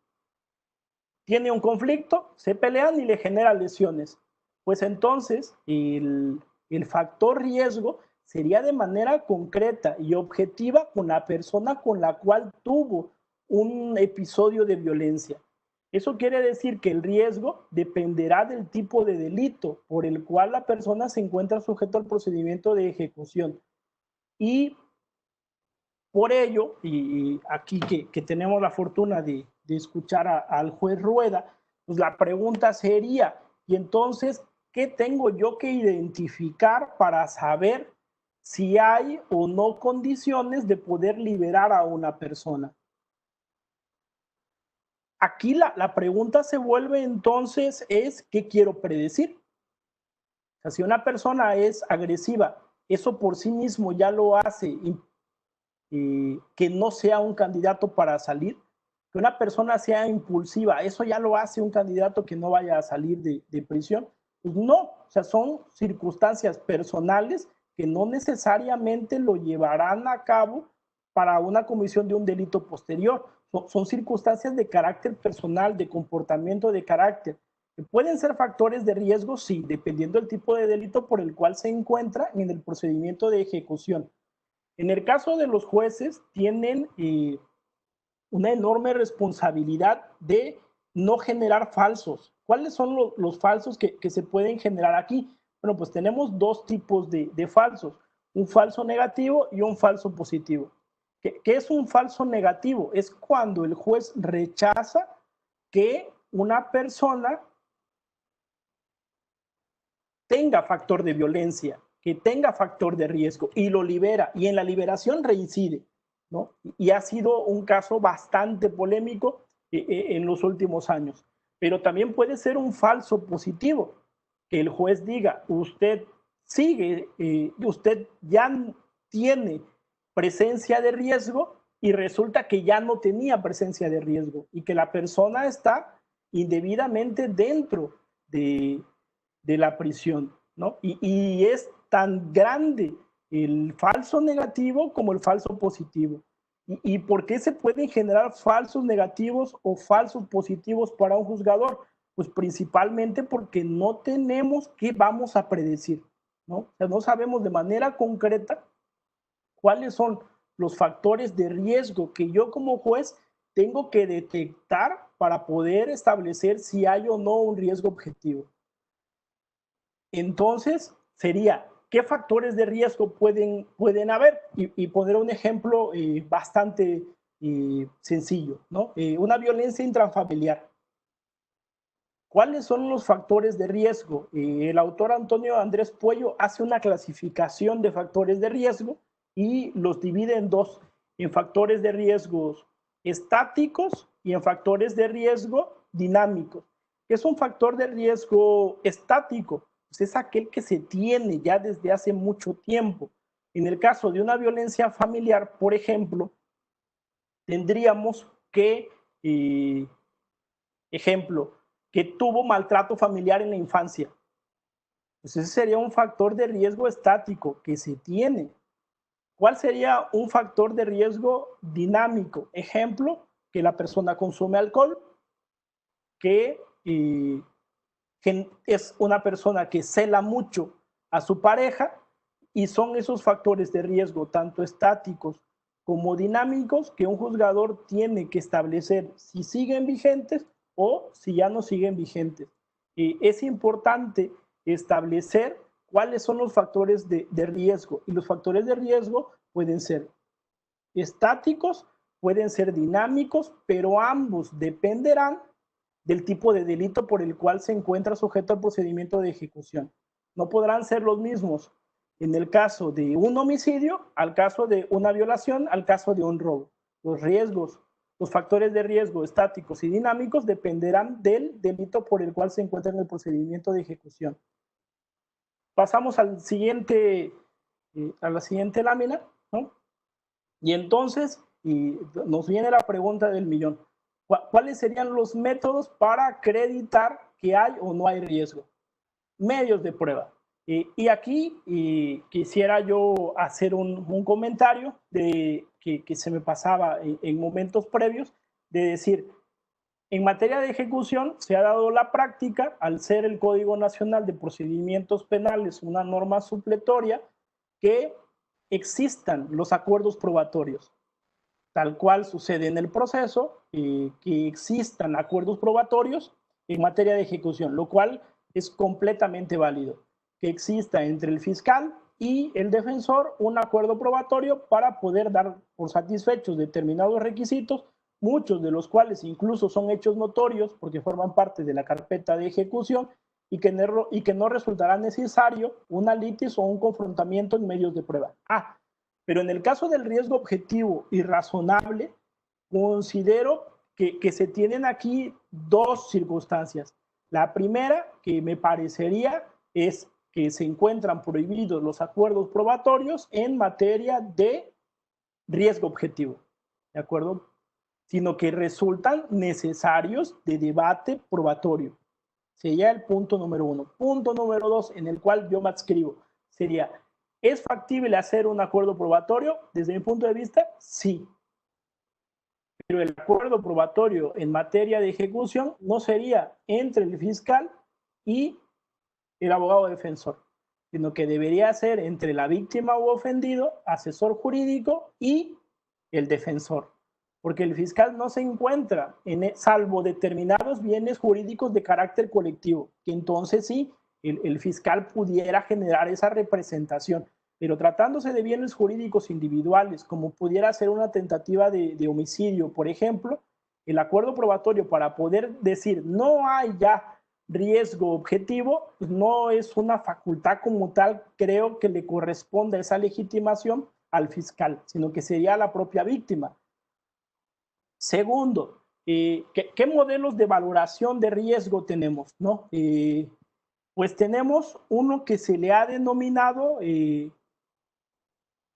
tiene un conflicto, se pelean y le genera lesiones. Pues entonces el factor riesgo sería de manera concreta y objetiva con la persona con la cual tuvo un episodio de violencia. Eso quiere decir que el riesgo dependerá del tipo de delito por el cual la persona se encuentra sujeto al procedimiento de ejecución. Y por ello, y aquí que tenemos la fortuna de escuchar al juez Rueda, pues la pregunta sería, y entonces, ¿qué tengo yo que identificar para saber si hay o no condiciones de poder liberar a una persona? aquí la pregunta se vuelve entonces es, ¿qué quiero predecir? O sea, si una persona es agresiva, eso por sí mismo ya lo hace que no sea un candidato para salir. Que una persona sea impulsiva, eso ya lo hace un candidato que no vaya a salir de prisión. Pues no, o sea, son circunstancias personales que no necesariamente lo llevarán a cabo para una comisión de un delito posterior. Son circunstancias de carácter personal, de comportamiento de carácter, que pueden ser factores de riesgo, sí, dependiendo del tipo de delito por el cual se encuentra en el procedimiento de ejecución. En el caso de los jueces, tienen una enorme responsabilidad de no generar falsos. ¿Cuáles son los falsos que se pueden generar aquí? Bueno, pues tenemos dos tipos de falsos, un falso negativo y un falso positivo. ¿Qué es un falso negativo? Es cuando el juez rechaza que una persona tenga factor de violencia, que tenga factor de riesgo y lo libera, y en la liberación reincide, ¿no? Y ha sido un caso bastante polémico en los últimos años. Pero también puede ser un falso positivo, que el juez diga, usted sigue, usted ya tiene presencia de riesgo y resulta que ya no tenía presencia de riesgo y que la persona está indebidamente dentro de la prisión, ¿no? Y es tan grande el falso negativo como el falso positivo. ¿Y por qué se pueden generar falsos negativos o falsos positivos para un juzgador? Pues principalmente porque no tenemos qué vamos a predecir, ¿no? O sea, no sabemos de manera concreta cuáles son los factores de riesgo que yo como juez tengo que detectar para poder establecer si hay o no un riesgo objetivo. Entonces, sería, ¿qué factores de riesgo pueden haber? Y poner un ejemplo bastante sencillo, ¿no? Una violencia intrafamiliar. ¿Cuáles son los factores de riesgo? El autor Antonio Andrés Puello hace una clasificación de factores de riesgo y los divide en dos, en factores de riesgos estáticos y en factores de riesgo dinámicos. ¿Qué es un factor de riesgo estático? Pues es aquel que se tiene ya desde hace mucho tiempo. En el caso de una violencia familiar, por ejemplo, tendríamos que, ejemplo, que tuvo maltrato familiar en la infancia. Pues ese sería un factor de riesgo estático que se tiene. ¿Cuál sería un factor de riesgo dinámico? Ejemplo, que la persona consume alcohol, que es una persona que cela mucho a su pareja, y son esos factores de riesgo, tanto estáticos como dinámicos, que un juzgador tiene que establecer si siguen vigentes o si ya no siguen vigentes. Es importante establecer cuáles son los factores de riesgo, y los factores de riesgo pueden ser estáticos, pueden ser dinámicos, pero ambos dependerán del tipo de delito por el cual se encuentra sujeto al procedimiento de ejecución. No podrán ser los mismos en el caso de un homicidio, al caso de una violación, al caso de un robo. Los riesgos, los factores de riesgo estáticos y dinámicos dependerán del delito por el cual se encuentra en el procedimiento de ejecución. Pasamos al siguiente, a la siguiente lámina, ¿no? Y entonces nos viene la pregunta del millón. ¿Cuáles serían los métodos para acreditar que hay o no hay riesgo? Medios de prueba. Y aquí quisiera yo hacer un comentario que se me pasaba en momentos previos, de decir, en materia de ejecución se ha dado la práctica, al ser el Código Nacional de Procedimientos Penales una norma supletoria, que existan los acuerdos probatorios, tal cual sucede en el proceso, que existan acuerdos probatorios en materia de ejecución, lo cual es completamente válido, que exista entre el fiscal y el defensor un acuerdo probatorio para poder dar por satisfechos determinados requisitos, muchos de los cuales incluso son hechos notorios porque forman parte de la carpeta de ejecución, y que no resultará necesario una litis o un confrontamiento en medios de prueba. Pero en el caso del riesgo objetivo y razonable, considero que se tienen aquí dos circunstancias. La primera, que me parecería, es que se encuentran prohibidos los acuerdos probatorios en materia de riesgo objetivo, ¿de acuerdo? Sino que resultan necesarios de debate probatorio. Sería el punto número uno. Punto número dos, en el cual yo me adscribo, sería, ¿es factible hacer un acuerdo probatorio? Desde mi punto de vista, sí. Pero el acuerdo probatorio en materia de ejecución no sería entre el fiscal y el abogado defensor, sino que debería ser entre la víctima o ofendido, asesor jurídico y el defensor, porque el fiscal no se encuentra salvo determinados bienes jurídicos de carácter colectivo, que entonces sí, el fiscal pudiera generar esa representación, pero tratándose de bienes jurídicos individuales, como pudiera ser una tentativa de homicidio, por ejemplo, el acuerdo probatorio para poder decir no hay ya riesgo objetivo, pues no es una facultad como tal, creo que le corresponde esa legitimación al fiscal, sino que sería la propia víctima. Segundo, ¿qué modelos de valoración de riesgo tenemos? ¿No? Pues tenemos uno que se le ha denominado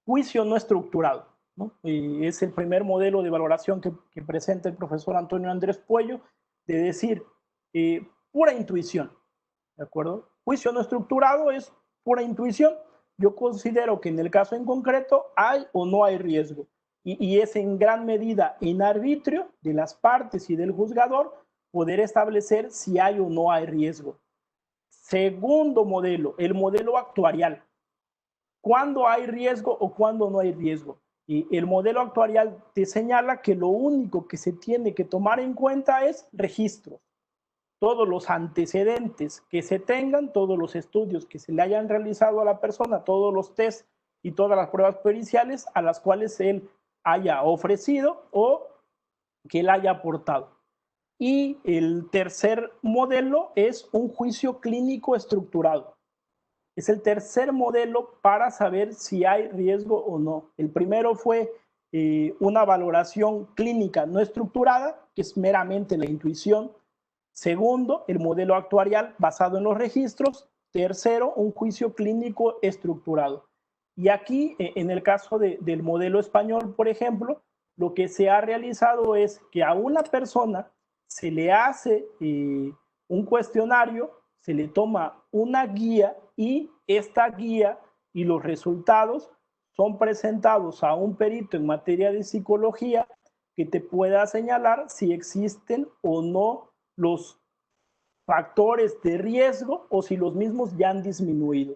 juicio no estructurado, ¿no? Es el primer modelo de valoración que presenta el profesor Antonio Andrés Puello, de decir, pura intuición, ¿de acuerdo? Juicio no estructurado es pura intuición. Yo considero que en el caso en concreto hay o no hay riesgo. Y es en gran medida en arbitrio de las partes y del juzgador poder establecer si hay o no hay riesgo. Segundo modelo, el modelo actuarial. ¿Cuándo hay riesgo o cuándo no hay riesgo? Y el modelo actuarial te señala que lo único que se tiene que tomar en cuenta es registros. Todos los antecedentes que se tengan, todos los estudios que se le hayan realizado a la persona, todos los test y todas las pruebas periciales a las cuales él haya ofrecido o que él haya aportado. Y el tercer modelo es un juicio clínico estructurado. Es el tercer modelo para saber si hay riesgo o no. El primero fue una valoración clínica no estructurada, que es meramente la intuición. Segundo, el modelo actuarial basado en los registros. Tercero, un juicio clínico estructurado. Y aquí, en el caso del modelo español, por ejemplo, lo que se ha realizado es que a una persona se le hace un cuestionario, se le toma una guía y esta guía y los resultados son presentados a un perito en materia de psicología que te pueda señalar si existen o no los factores de riesgo o si los mismos ya han disminuido.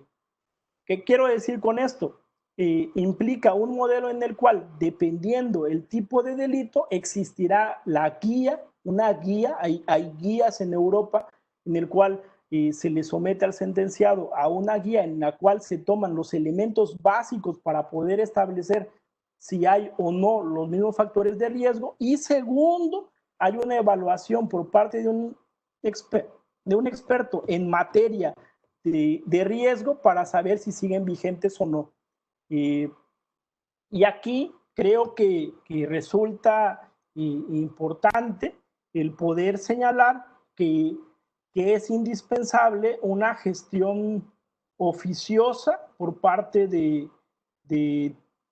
¿Qué quiero decir con esto? Implica un modelo en el cual, dependiendo el tipo de delito, existirá la guía, una guía, hay guías en Europa en el cual se le somete al sentenciado a una guía en la cual se toman los elementos básicos para poder establecer si hay o no los mismos factores de riesgo. Y segundo, hay una evaluación por parte de un experto en materia de riesgo para saber si siguen vigentes o no. Y aquí creo que resulta importante el poder señalar que es indispensable una gestión oficiosa por parte de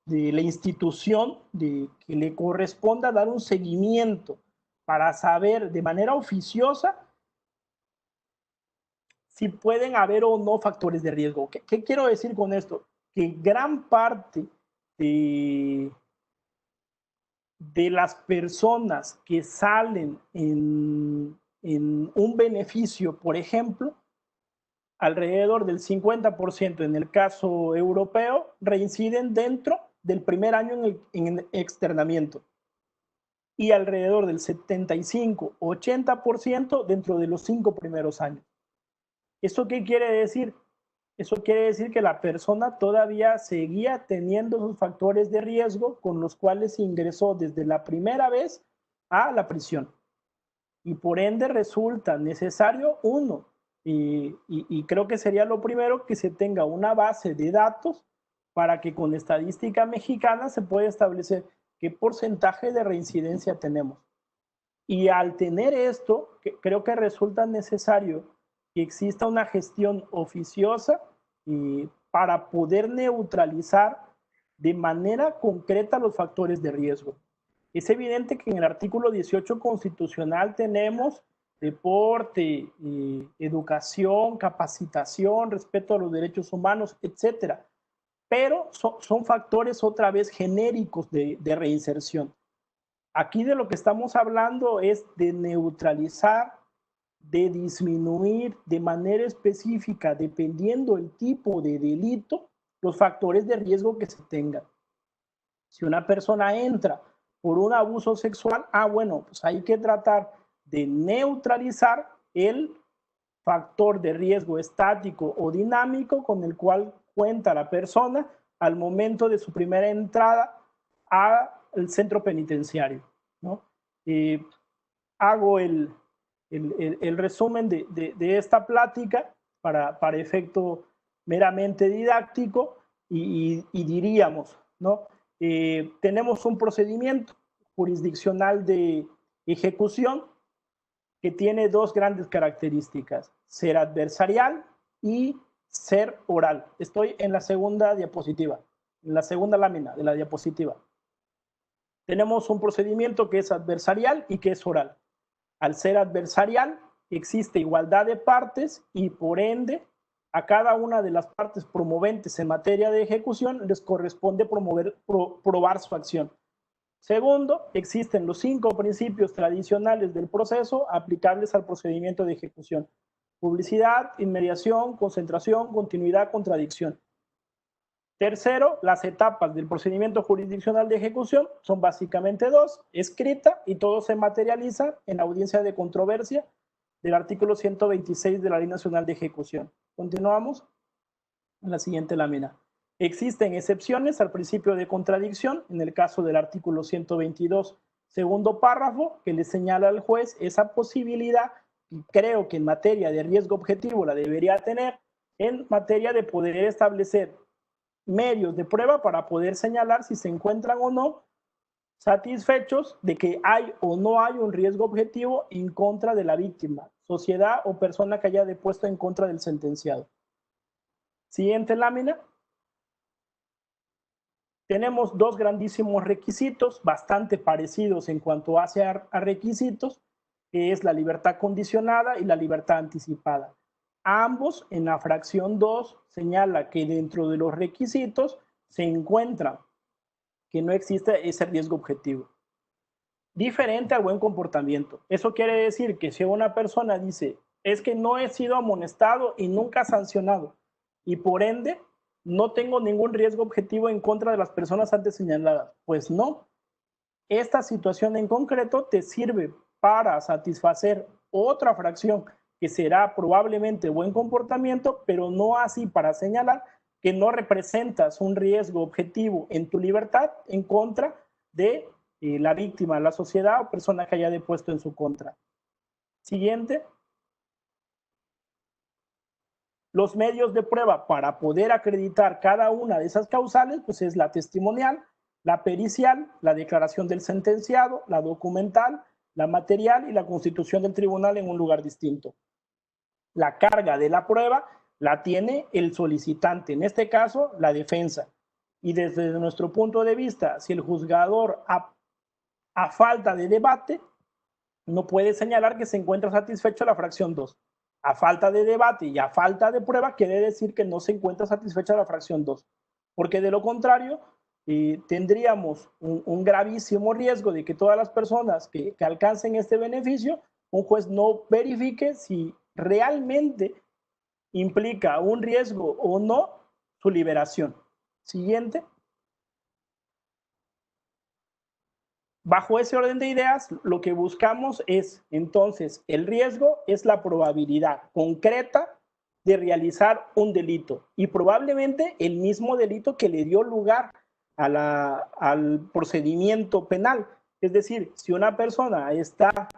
la institución que le corresponda dar un seguimiento para saber de manera oficiosa si pueden haber o no factores de riesgo. ¿Qué quiero decir con esto? Que gran parte de las personas que salen en un beneficio, por ejemplo, alrededor del 50% en el caso europeo, reinciden dentro del primer año en externamiento y alrededor del 75-80% dentro de los 5 primeros años. ¿Eso qué quiere decir? Eso quiere decir que la persona todavía seguía teniendo sus factores de riesgo con los cuales ingresó desde la primera vez a la prisión. Y por ende resulta necesario uno, y creo que sería lo primero, que se tenga una base de datos para que con estadística mexicana se pueda establecer qué porcentaje de reincidencia tenemos. Y al tener esto, creo que resulta necesario que exista una gestión oficiosa para poder neutralizar de manera concreta los factores de riesgo. Es evidente que en el artículo 18 constitucional tenemos deporte, educación, capacitación, respeto a los derechos humanos, etcétera. Pero son factores otra vez genéricos de reinserción. Aquí de lo que estamos hablando es de neutralizar, de disminuir de manera específica, dependiendo el tipo de delito, los factores de riesgo que se tengan. Si una persona entra por un abuso sexual, bueno, pues hay que tratar de neutralizar el factor de riesgo estático o dinámico con el cual cuenta la persona al momento de su primera entrada al centro penitenciario, ¿no? Hago el resumen de esta plática para efecto meramente didáctico y diríamos, ¿no? Tenemos un procedimiento jurisdiccional de ejecución que tiene dos grandes características: ser adversarial y ser oral. Estoy en la segunda diapositiva, en la segunda lámina de la diapositiva. Tenemos un procedimiento que es adversarial y que es oral. Al ser adversarial, existe igualdad de partes y por ende a cada una de las partes promoventes en materia de ejecución les corresponde probar su acción. Segundo, existen los 5 principios tradicionales del proceso aplicables al procedimiento de ejecución: publicidad, inmediación, concentración, continuidad, contradicción. Tercero, las etapas del procedimiento jurisdiccional de ejecución son básicamente 2: escrita, y todo se materializa en la audiencia de controversia del artículo 126 de la Ley Nacional de Ejecución. Continuamos en la siguiente lámina. Existen excepciones al principio de contradicción en el caso del artículo 122, segundo párrafo, que le señala al juez esa posibilidad, y creo que en materia de riesgo objetivo la debería tener, en materia de poder establecer medios de prueba para poder señalar si se encuentran o no satisfechos de que hay o no hay un riesgo objetivo en contra de la víctima, sociedad o persona que haya depuesto en contra del sentenciado. Siguiente lámina. Tenemos dos grandísimos requisitos, bastante parecidos en cuanto a requisitos, que es la libertad condicionada y la libertad anticipada. Ambos, en la fracción 2, señala que dentro de los requisitos se encuentra que no existe ese riesgo objetivo. Diferente al buen comportamiento. Eso quiere decir que si una persona dice, es que no he sido amonestado y nunca sancionado, y por ende no tengo ningún riesgo objetivo en contra de las personas antes señaladas, pues no. Esta situación en concreto te sirve para satisfacer otra fracción que será probablemente buen comportamiento, pero no así para señalar que no representas un riesgo objetivo en tu libertad en contra de la víctima, la sociedad o persona que haya depuesto en su contra. Siguiente. Los medios de prueba para poder acreditar cada una de esas causales, pues es la testimonial, la pericial, la declaración del sentenciado, la documental, la material y la constitución del tribunal en un lugar distinto. La carga de la prueba la tiene el solicitante, en este caso la defensa. Y desde nuestro punto de vista, si el juzgador a falta de debate no puede señalar que se encuentra satisfecho la fracción 2. A falta de debate y a falta de prueba quiere decir que no se encuentra satisfecha la fracción 2, porque de lo contrario tendríamos un gravísimo riesgo de que todas las personas que alcancen este beneficio, un juez no verifique si realmente implica un riesgo o no su liberación. Siguiente. Bajo ese orden de ideas, lo que buscamos es, entonces, el riesgo es la probabilidad concreta de realizar un delito y probablemente el mismo delito que le dio lugar al procedimiento penal. Es decir, si una persona está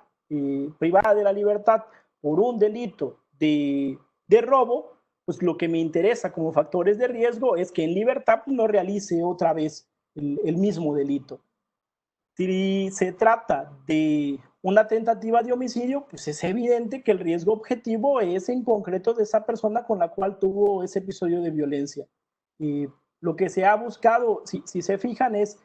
privada de la libertad por un delito de robo, pues lo que me interesa como factores de riesgo es que en libertad no realice otra vez el mismo delito. Si se trata de una tentativa de homicidio, pues es evidente que el riesgo objetivo es en concreto de esa persona con la cual tuvo ese episodio de violencia. Lo que se ha buscado, si se fijan, es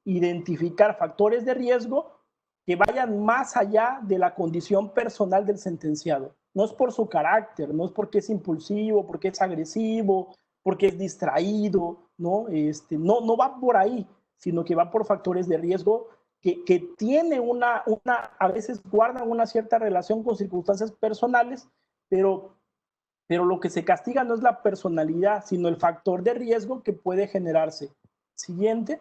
identificar factores de riesgo que vayan más allá de la condición personal del sentenciado. No es por su carácter, no es porque es impulsivo, porque es agresivo, porque es distraído, ¿no? No va por ahí, sino que va por factores de riesgo que tiene a veces guardan una cierta relación con circunstancias personales, pero lo que se castiga no es la personalidad, sino el factor de riesgo que puede generarse. Siguiente.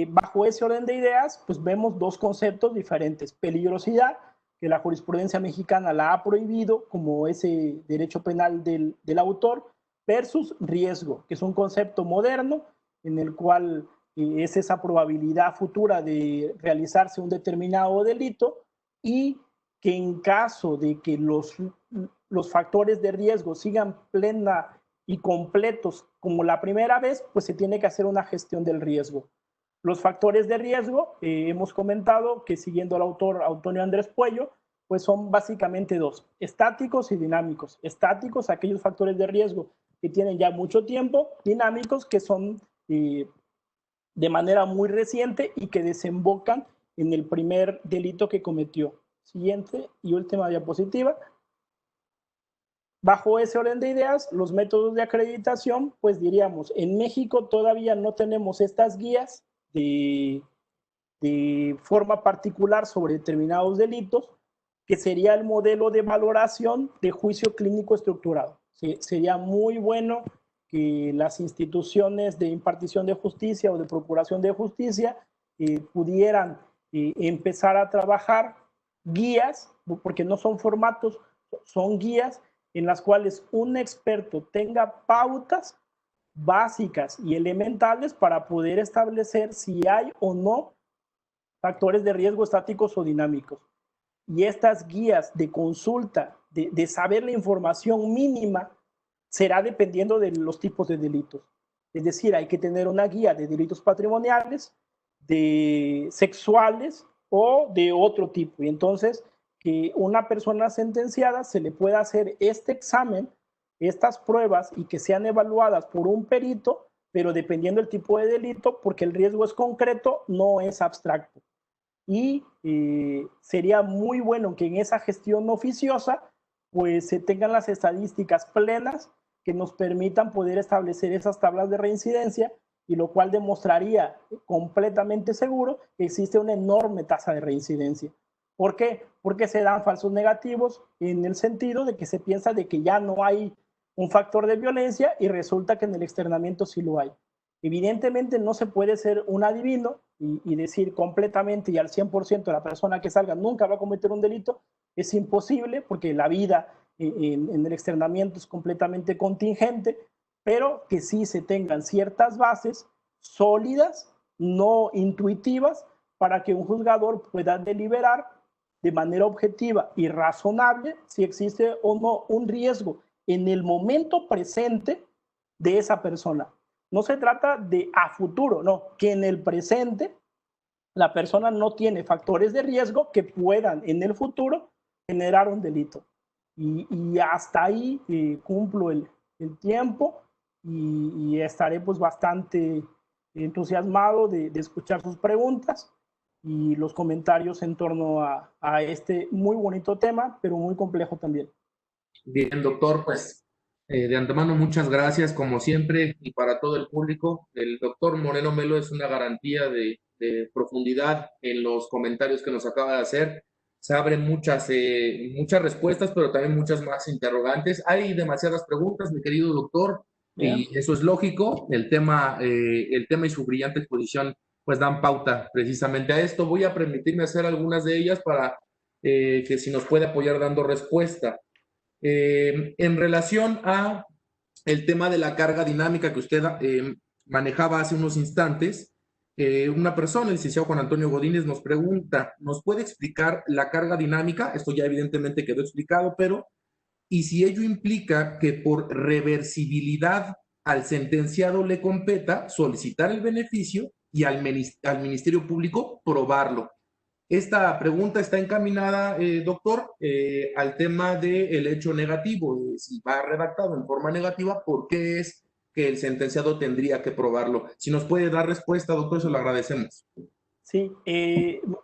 Bajo ese orden de ideas, pues vemos dos conceptos diferentes. Peligrosidad, que la jurisprudencia mexicana la ha prohibido como ese derecho penal del autor, versus riesgo, que es un concepto moderno en el cual es esa probabilidad futura de realizarse un determinado delito y que en caso de que los factores de riesgo sigan plena y completos como la primera vez, pues se tiene que hacer una gestión del riesgo. Los factores de riesgo, hemos comentado que siguiendo al autor Antonio Andrés Puello, pues son básicamente dos, estáticos y dinámicos. Estáticos, aquellos factores de riesgo que tienen ya mucho tiempo, dinámicos, que son de manera muy reciente y que desembocan en el primer delito que cometió. Siguiente y última diapositiva. Bajo ese orden de ideas, los métodos de acreditación, pues diríamos, en México todavía no tenemos estas guías de forma particular sobre determinados delitos, que sería el modelo de valoración de juicio clínico estructurado. Sería muy bueno que las instituciones de impartición de justicia o de procuración de justicia pudieran empezar a trabajar guías, porque no son formatos, son guías en las cuales un experto tenga pautas básicas y elementales para poder establecer si hay o no factores de riesgo estáticos o dinámicos. Y estas guías de consulta, de saber la información mínima, será dependiendo de los tipos de delitos. Es decir, hay que tener una guía de delitos patrimoniales, de sexuales o de otro tipo. Y entonces, que una persona sentenciada se le pueda hacer este examen, estas pruebas y que sean evaluadas por un perito, pero dependiendo del tipo de delito, porque el riesgo es concreto, no es abstracto. Y sería muy bueno que en esa gestión oficiosa pues se tengan las estadísticas plenas que nos permitan poder establecer esas tablas de reincidencia, y lo cual demostraría completamente seguro que existe una enorme tasa de reincidencia. ¿Por qué? Porque se dan falsos negativos en el sentido de que se piensa de que ya no hay un factor de violencia y resulta que en el externamiento sí lo hay. Evidentemente no se puede ser un adivino y decir completamente y al 100% la persona que salga nunca va a cometer un delito. Es imposible porque la vida en el externamiento es completamente contingente, pero que sí se tengan ciertas bases sólidas, no intuitivas, para que un juzgador pueda deliberar de manera objetiva y razonable si existe o no un riesgo en el momento presente de esa persona. No se trata de a futuro, no, que en el presente la persona no tiene factores de riesgo que puedan en el futuro generar un delito. Y hasta ahí cumplo el tiempo y estaré pues bastante entusiasmado de escuchar sus preguntas y los comentarios en torno a este muy bonito tema, pero muy complejo también. Bien, doctor, pues de antemano muchas gracias, como siempre, y para todo el público. El doctor Moreno Melo es una garantía de profundidad en los comentarios que nos acaba de hacer. Se abren muchas respuestas, pero también muchas más interrogantes. Hay demasiadas preguntas, mi querido doctor, Bien. y eso es lógico. El tema y su brillante exposición pues dan pauta precisamente a esto. Voy a permitirme hacer algunas de ellas para que si nos puede apoyar dando respuesta. En relación a el tema de la carga dinámica que usted manejaba hace unos instantes, una persona, el licenciado Juan Antonio Godínez, nos pregunta, ¿nos puede explicar la carga dinámica? Esto ya evidentemente quedó explicado, pero ¿y si ello implica que por reversibilidad al sentenciado le competa solicitar el beneficio y al Ministerio Público probarlo. Esta pregunta está encaminada, doctor, al tema del hecho negativo. Si va redactado en forma negativa, ¿por qué es que el sentenciado tendría que probarlo? Si nos puede dar respuesta, doctor, se lo agradecemos. Sí,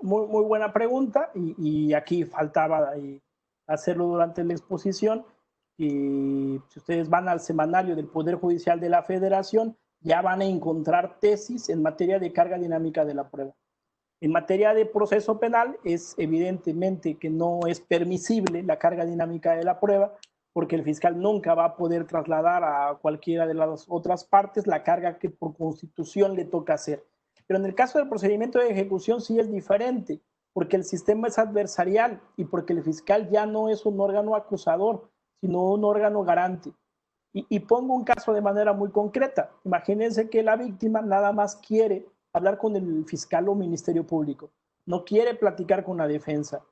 muy buena pregunta y aquí faltaba hacerlo durante la exposición. Y si ustedes van al semanario del Poder Judicial de la Federación, ya van a encontrar tesis en materia de carga dinámica de la prueba. En materia de proceso penal, es evidentemente que no es permisible la carga dinámica de la prueba, porque el fiscal nunca va a poder trasladar a cualquiera de las otras partes la carga que por constitución le toca hacer. Pero en el caso del procedimiento de ejecución sí es diferente, porque el sistema es adversarial y porque el fiscal ya no es un órgano acusador, sino un órgano garante. Y pongo un caso de manera muy concreta. Imagínense que la víctima nada más quiere hablar con el fiscal o ministerio público, no quiere platicar con la defensa.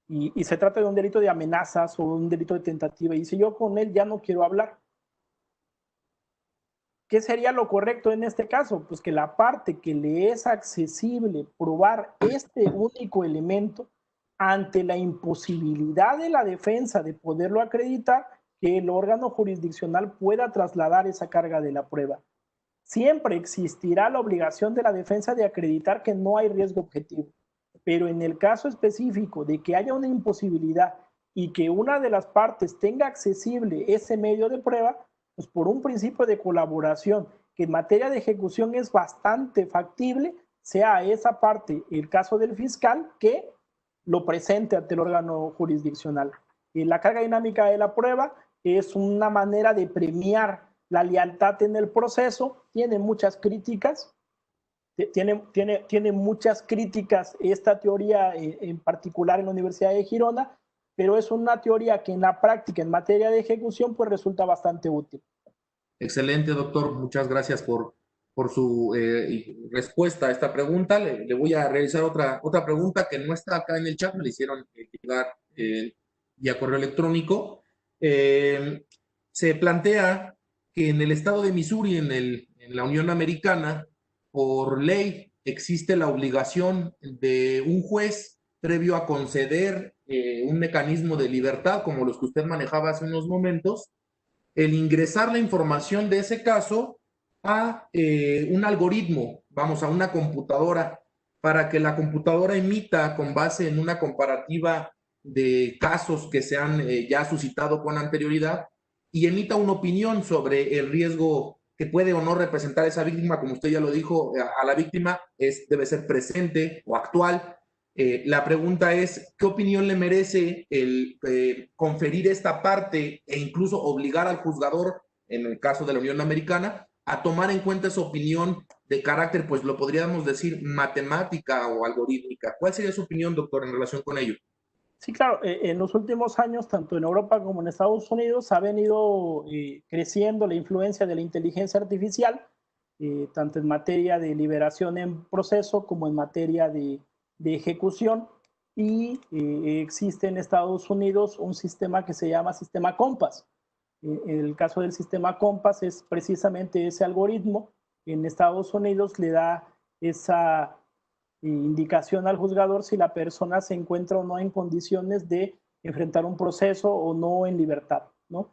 Y se trata de un delito de amenazas o un delito de tentativa. Y dice, yo con él ya no quiero hablar. ¿Qué sería lo correcto en este caso? Pues que la parte que le es accesible probar este único elemento ante la imposibilidad de la defensa de poderlo acreditar, que el órgano jurisdiccional pueda trasladar esa carga de la prueba. Siempre existirá la obligación de la defensa de acreditar que no hay riesgo objetivo, pero en el caso específico de que haya una imposibilidad y que una de las partes tenga accesible ese medio de prueba, pues por un principio de colaboración que en materia de ejecución es bastante factible, sea esa parte el caso del fiscal que lo presente ante el órgano jurisdiccional. Y la carga dinámica de la prueba es una manera de premiar la lealtad en el proceso, tiene muchas críticas, tiene muchas críticas esta teoría en particular en la Universidad de Girona, pero es una teoría que en la práctica, en materia de ejecución, pues resulta bastante útil. Excelente, doctor. Muchas gracias por su respuesta a esta pregunta. Le voy a realizar otra pregunta que no está acá en el chat, me la hicieron llegar vía correo electrónico. Se plantea que en el estado de Missouri, en la Unión Americana, por ley existe la obligación de un juez previo a conceder un mecanismo de libertad, como los que usted manejaba hace unos momentos, el ingresar la información de ese caso a un algoritmo, vamos, a una computadora, para que la computadora emita con base en una comparativa de casos que se han ya suscitado con anterioridad y emita una opinión sobre el riesgo que puede o no representar esa víctima, como usted ya lo dijo, a la víctima debe ser presente o actual. La pregunta es, ¿qué opinión le merece el conferir esta parte e incluso obligar al juzgador, en el caso de la Unión Americana, a tomar en cuenta esa opinión de carácter, pues lo podríamos decir, matemática o algorítmica? ¿Cuál sería su opinión, doctor, en relación con ello? Sí, claro, en los últimos años, tanto en Europa como en Estados Unidos, ha venido creciendo la influencia de la inteligencia artificial, tanto en materia de liberación en proceso como en materia de ejecución. Y existe en Estados Unidos un sistema que se llama sistema Compass. En el caso del sistema Compass es precisamente ese algoritmo. En Estados Unidos le da esa indicación al juzgador si la persona se encuentra o no en condiciones de enfrentar un proceso o no en libertad, ¿no?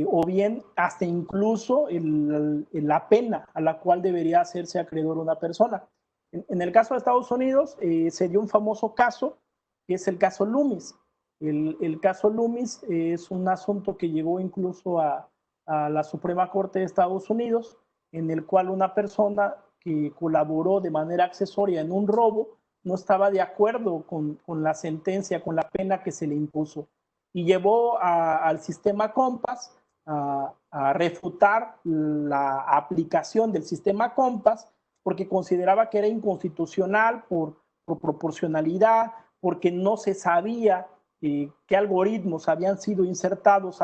O bien hasta incluso la pena a la cual debería hacerse acreedor una persona. En el caso de Estados Unidos se dio un famoso caso, que es el caso Loomis. El caso Loomis es un asunto que llegó incluso a la Suprema Corte de Estados Unidos, en el cual una persona que colaboró de manera accesoria en un robo no estaba de acuerdo con la sentencia, con la pena que se le impuso. Y llevó al sistema Compass a refutar la aplicación del sistema Compass porque consideraba que era inconstitucional por proporcionalidad, porque no se sabía qué algoritmos habían sido insertados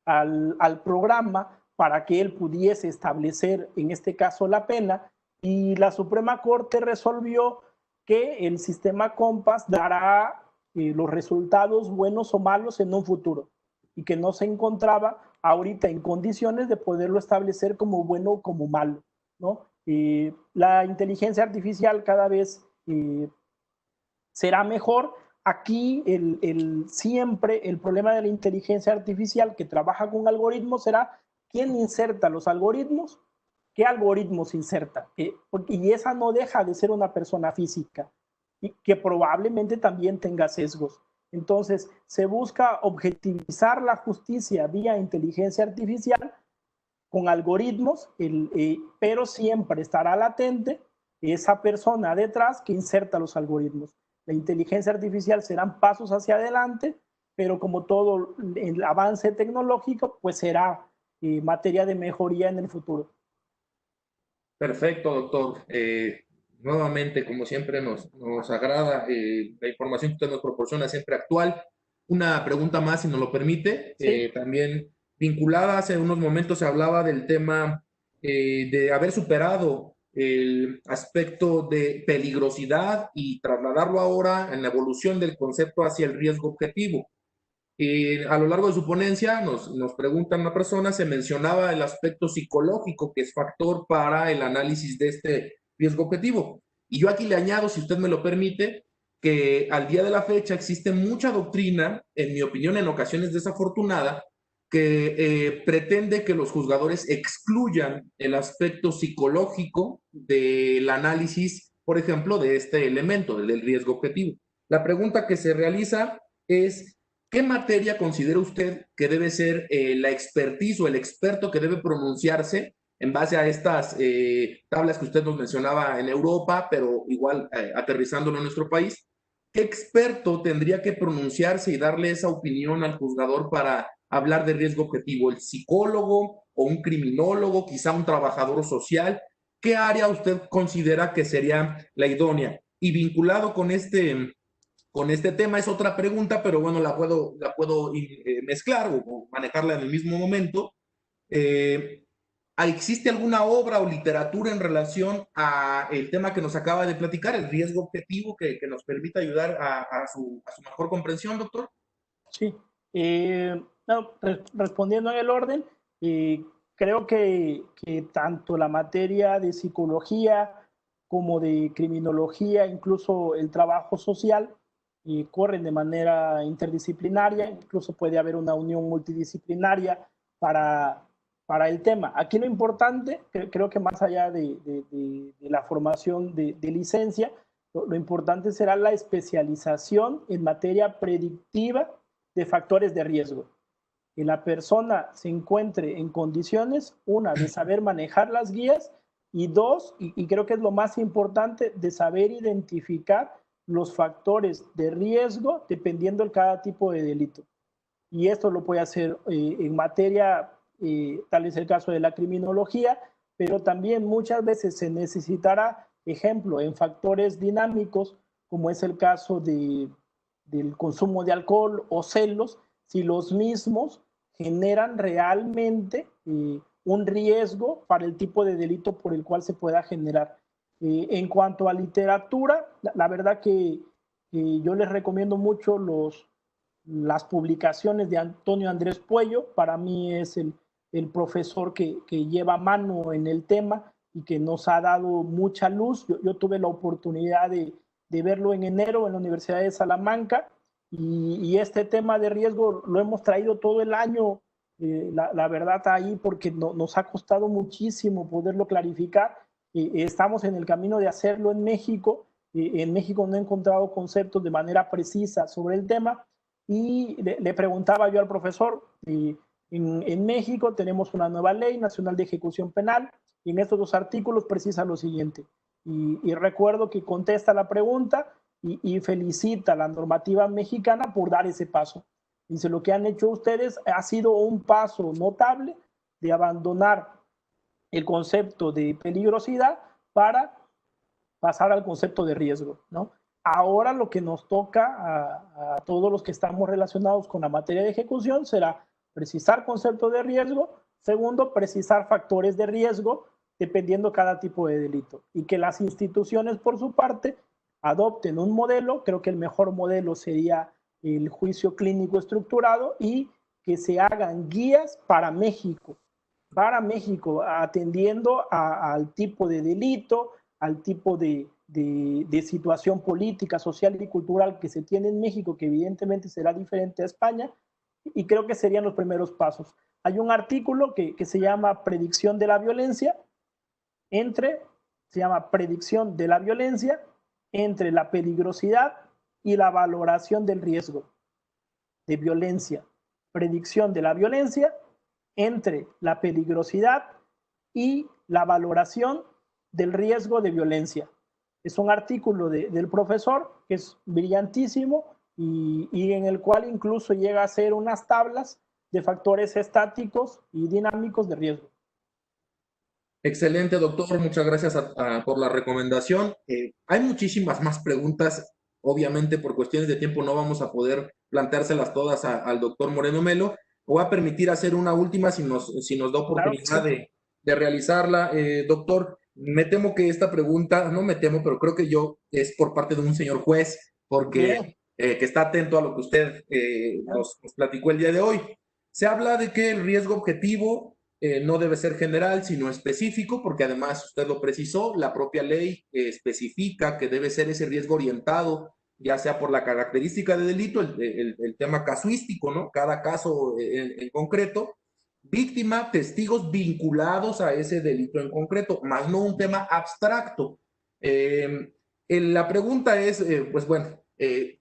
al programa para que él pudiese establecer, en este caso, la pena, y la Suprema Corte resolvió que el sistema Compass dará los resultados buenos o malos en un futuro y que no se encontraba ahorita en condiciones de poderlo establecer como bueno o como malo, ¿no? La inteligencia artificial cada vez será mejor. Aquí siempre el problema de la inteligencia artificial que trabaja con algoritmos será quién inserta los algoritmos, qué algoritmos inserta. Y esa no deja de ser una persona física y que probablemente también tenga sesgos. Entonces, se busca objetivizar la justicia vía inteligencia artificial con algoritmos, pero siempre estará latente esa persona detrás que inserta los algoritmos. La inteligencia artificial serán pasos hacia adelante, pero como todo el avance tecnológico, pues será materia de mejoría en el futuro. Perfecto, doctor. Nuevamente, como siempre, nos agrada la información que usted nos proporciona, siempre actual. Una pregunta más, si nos lo permite. Sí. También vinculada, hace unos momentos se hablaba del tema de haber superado el aspecto de peligrosidad y trasladarlo ahora en la evolución del concepto hacia el riesgo objetivo. A lo largo de su ponencia nos pregunta una persona, se mencionaba el aspecto psicológico que es factor para el análisis de este riesgo objetivo. Y yo aquí le añado, si usted me lo permite, que al día de la fecha existe mucha doctrina, en mi opinión en ocasiones desafortunada, que pretende que los juzgadores excluyan el aspecto psicológico del análisis, por ejemplo, de este elemento, del riesgo objetivo. La pregunta que se realiza es: ¿qué materia considera usted que debe ser la expertise o el experto que debe pronunciarse en base a estas tablas que usted nos mencionaba en Europa, pero igual aterrizándolo en nuestro país? ¿Qué experto tendría que pronunciarse y darle esa opinión al juzgador para hablar de riesgo objetivo? ¿El psicólogo o un criminólogo, quizá un trabajador social? ¿Qué área usted considera que sería la idónea? Y vinculado con este tema es otra pregunta, pero bueno, la puedo mezclar o manejarla en el mismo momento. Eh, ¿Existe alguna obra o literatura en relación a el tema que nos acaba de platicar, el riesgo objetivo, que nos permita ayudar a su mejor comprensión, doctor? Sí. No, respondiendo en el orden, creo que tanto la materia de psicología como de criminología, incluso el trabajo social, corren de manera interdisciplinaria, incluso puede haber una unión multidisciplinaria para, para el tema. Aquí lo importante, creo que más allá de la formación de licencia, lo importante será la especialización en materia predictiva de factores de riesgo. Que la persona se encuentre en condiciones, una, de saber manejar las guías y dos, y creo que es lo más importante, de saber identificar los factores de riesgo dependiendo de cada tipo de delito. Y esto lo puede hacer en materia, tal es el caso de la criminología, pero también muchas veces se necesitará, ejemplo, en factores dinámicos, como es el caso del consumo de alcohol o celos, si los mismos generan realmente un riesgo para el tipo de delito por el cual se pueda generar. En cuanto a literatura, la verdad que yo les recomiendo mucho las publicaciones de Antonio Andrés Puello. Para mí es el profesor que lleva mano en el tema y que nos ha dado mucha luz. Yo tuve la oportunidad de verlo en enero en la Universidad de Salamanca y este tema de riesgo lo hemos traído todo el año, la verdad, ahí porque nos ha costado muchísimo poderlo clarificar. Estamos en el camino de hacerlo en México. En México no he encontrado conceptos de manera precisa sobre el tema y le preguntaba yo al profesor, en México tenemos una nueva ley nacional de ejecución penal y en estos dos artículos precisa lo siguiente. Y recuerdo que contesta la pregunta y felicita a la normativa mexicana por dar ese paso. Dice, lo que han hecho ustedes ha sido un paso notable de abandonar el concepto de peligrosidad para pasar al concepto de riesgo, ¿no? Ahora lo que nos toca a todos los que estamos relacionados con la materia de ejecución será precisar conceptos de riesgo, segundo, precisar factores de riesgo dependiendo cada tipo de delito y que las instituciones por su parte adopten un modelo, creo que el mejor modelo sería el juicio clínico estructurado y que se hagan guías para México, para México, atendiendo al tipo de delito, al tipo de situación política, social y cultural que se tiene en México, que evidentemente será diferente a España, y creo que serían los primeros pasos. Hay un artículo que se llama Predicción de la Violencia, se llama Predicción de la Violencia entre la peligrosidad y la valoración del riesgo de violencia. Predicción de la violencia entre la peligrosidad y la valoración del riesgo de violencia. Es un artículo del profesor que es brillantísimo y en el cual incluso llega a hacer unas tablas de factores estáticos y dinámicos de riesgo. Excelente, doctor. Muchas gracias por la recomendación. Hay muchísimas más preguntas. Obviamente, por cuestiones de tiempo, no vamos a poder planteárselas todas al doctor Moreno Melo. Voy a permitir hacer una última si nos da oportunidad de realizarla. Doctor, me temo que esta pregunta, no me temo, pero creo que es por parte de un señor juez, porque que está atento a lo que usted nos platicó el día de hoy. Se habla de que el riesgo objetivo no debe ser general, sino específico, porque además usted lo precisó, la propia ley especifica que debe ser ese riesgo orientado, ya sea por la característica de delito, el tema casuístico, ¿no? Cada caso en concreto, víctima, testigos vinculados a ese delito en concreto, más no un tema abstracto. La pregunta es, pues bueno,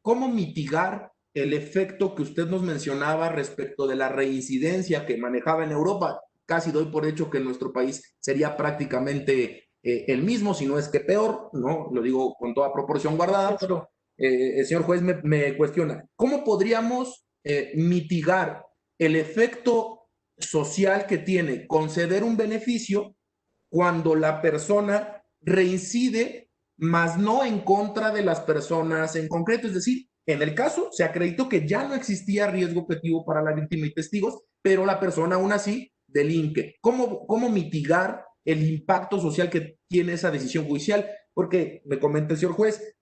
¿cómo mitigar el efecto que usted nos mencionaba respecto de la reincidencia que manejaba en Europa? Casi doy por hecho que en nuestro país sería prácticamente el mismo, si no es que peor, ¿no? Lo digo con toda proporción guardada, pero el señor juez me cuestiona, ¿cómo podríamos mitigar el efecto social que tiene conceder un beneficio cuando la persona reincide, más no en contra de las personas en concreto? Es decir, en el caso se acreditó que ya no existía riesgo objetivo para la víctima y testigos, pero la persona aún así delinque. ¿Cómo mitigar el impacto social que tiene esa decisión judicial? Porque me comenta el señor juez,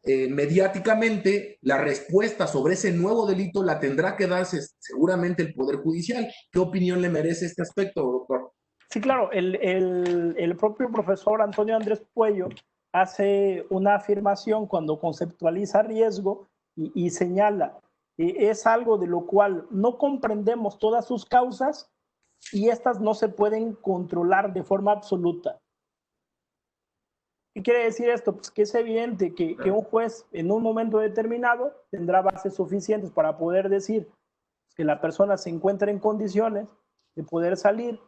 mediáticamente la respuesta sobre ese nuevo delito la tendrá que darse seguramente el Poder Judicial. ¿Qué opinión le merece este aspecto, doctor? Sí, claro, el propio profesor Antonio Andrés Puello hace una afirmación cuando conceptualiza riesgo y señala, es algo de lo cual no comprendemos todas sus causas y estas no se pueden controlar de forma absoluta. ¿Qué quiere decir esto? Pues que es evidente que un juez en un momento determinado tendrá bases suficientes para poder decir que la persona se encuentra en condiciones de poder salir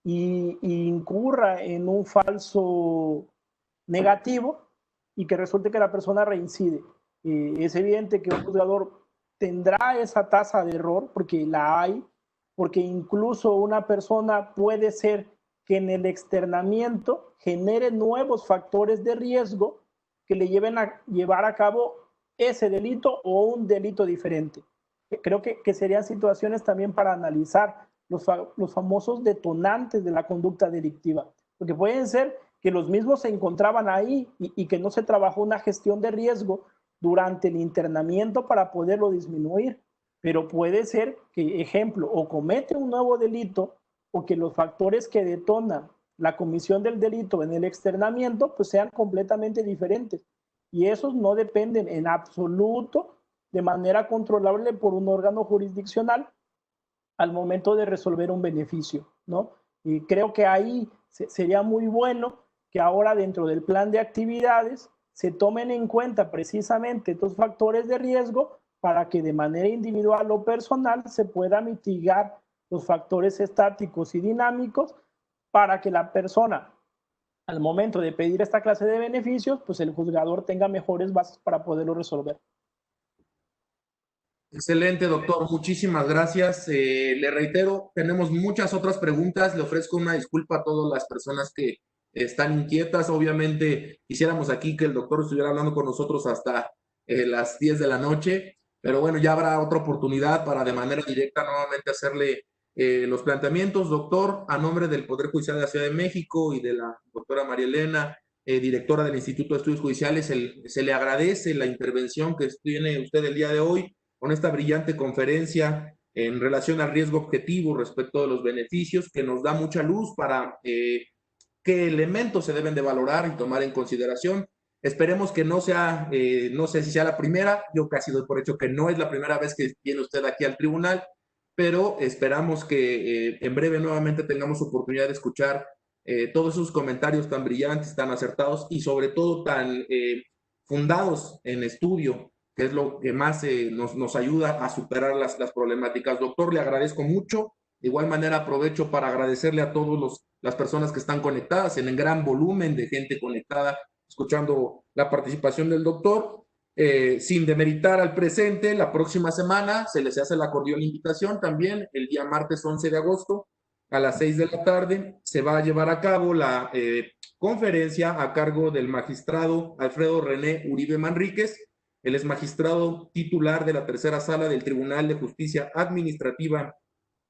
y incurra en un falso negativo y que resulte que la persona reincide. Es evidente que un juzgador tendrá esa tasa de error, porque la hay, porque incluso una persona puede ser que en el externamiento genere nuevos factores de riesgo que le lleven a llevar a cabo ese delito o un delito diferente. Creo que serían situaciones también para analizar los famosos detonantes de la conducta delictiva, porque pueden ser que los mismos se encontraban ahí y que no se trabajó una gestión de riesgo durante el internamiento para poderlo disminuir, pero puede ser que, ejemplo, o comete un nuevo delito o que los factores que detonan la comisión del delito en el externamiento pues sean completamente diferentes y esos no dependen en absoluto de manera controlable por un órgano jurisdiccional al momento de resolver un beneficio, ¿no? Y creo que ahí sería muy bueno que ahora dentro del plan de actividades se tomen en cuenta precisamente estos factores de riesgo para que de manera individual o personal se pueda mitigar los factores estáticos y dinámicos para que la persona, al momento de pedir esta clase de beneficios, pues el juzgador tenga mejores bases para poderlo resolver. Excelente, doctor. Muchísimas gracias. Le reitero, tenemos muchas otras preguntas. Le ofrezco una disculpa a todas las personas que están inquietas. Obviamente, quisiéramos aquí que el doctor estuviera hablando con nosotros hasta las 10 de la noche, pero bueno, ya habrá otra oportunidad para de manera directa nuevamente hacerle los planteamientos. Doctor, a nombre del Poder Judicial de la Ciudad de México y de la doctora María Elena, directora del Instituto de Estudios Judiciales, se le agradece la intervención que tiene usted el día de hoy con esta brillante conferencia en relación al riesgo objetivo respecto de los beneficios, que nos da mucha luz para qué elementos se deben de valorar y tomar en consideración. Esperemos que no sea, no sé si sea la primera, yo casi doy por hecho que no es la primera vez que viene usted aquí al tribunal, pero esperamos que en breve nuevamente tengamos oportunidad de escuchar todos esos comentarios tan brillantes, tan acertados y sobre todo tan fundados en estudio, que es lo que más nos ayuda a superar las problemáticas. Doctor, le agradezco mucho. De igual manera aprovecho para agradecerle a todas las personas que están conectadas, en el gran volumen de gente conectada, escuchando la participación del doctor. Sin demeritar al presente, la próxima semana se les hace la cordial invitación también, el día martes 11 de agosto a las 6 de la tarde, se va a llevar a cabo la conferencia a cargo del magistrado Alfredo René Uribe Manríquez. Él es magistrado titular de la tercera sala del Tribunal de Justicia Administrativa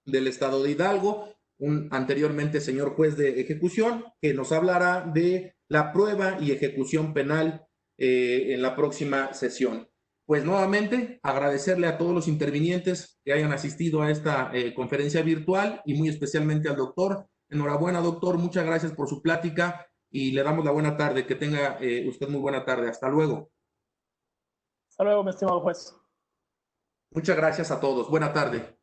del Estado de Hidalgo, un anteriormente señor juez de ejecución, que nos hablará de la prueba y ejecución penal en la próxima sesión. Pues nuevamente agradecerle a todos los intervinientes que hayan asistido a esta conferencia virtual y muy especialmente al doctor. Enhorabuena, doctor, muchas gracias por su plática y le damos la buena tarde. Que tenga usted muy buena tarde. Hasta luego. Hasta luego, mi estimado juez. Muchas gracias a todos. Buena tarde.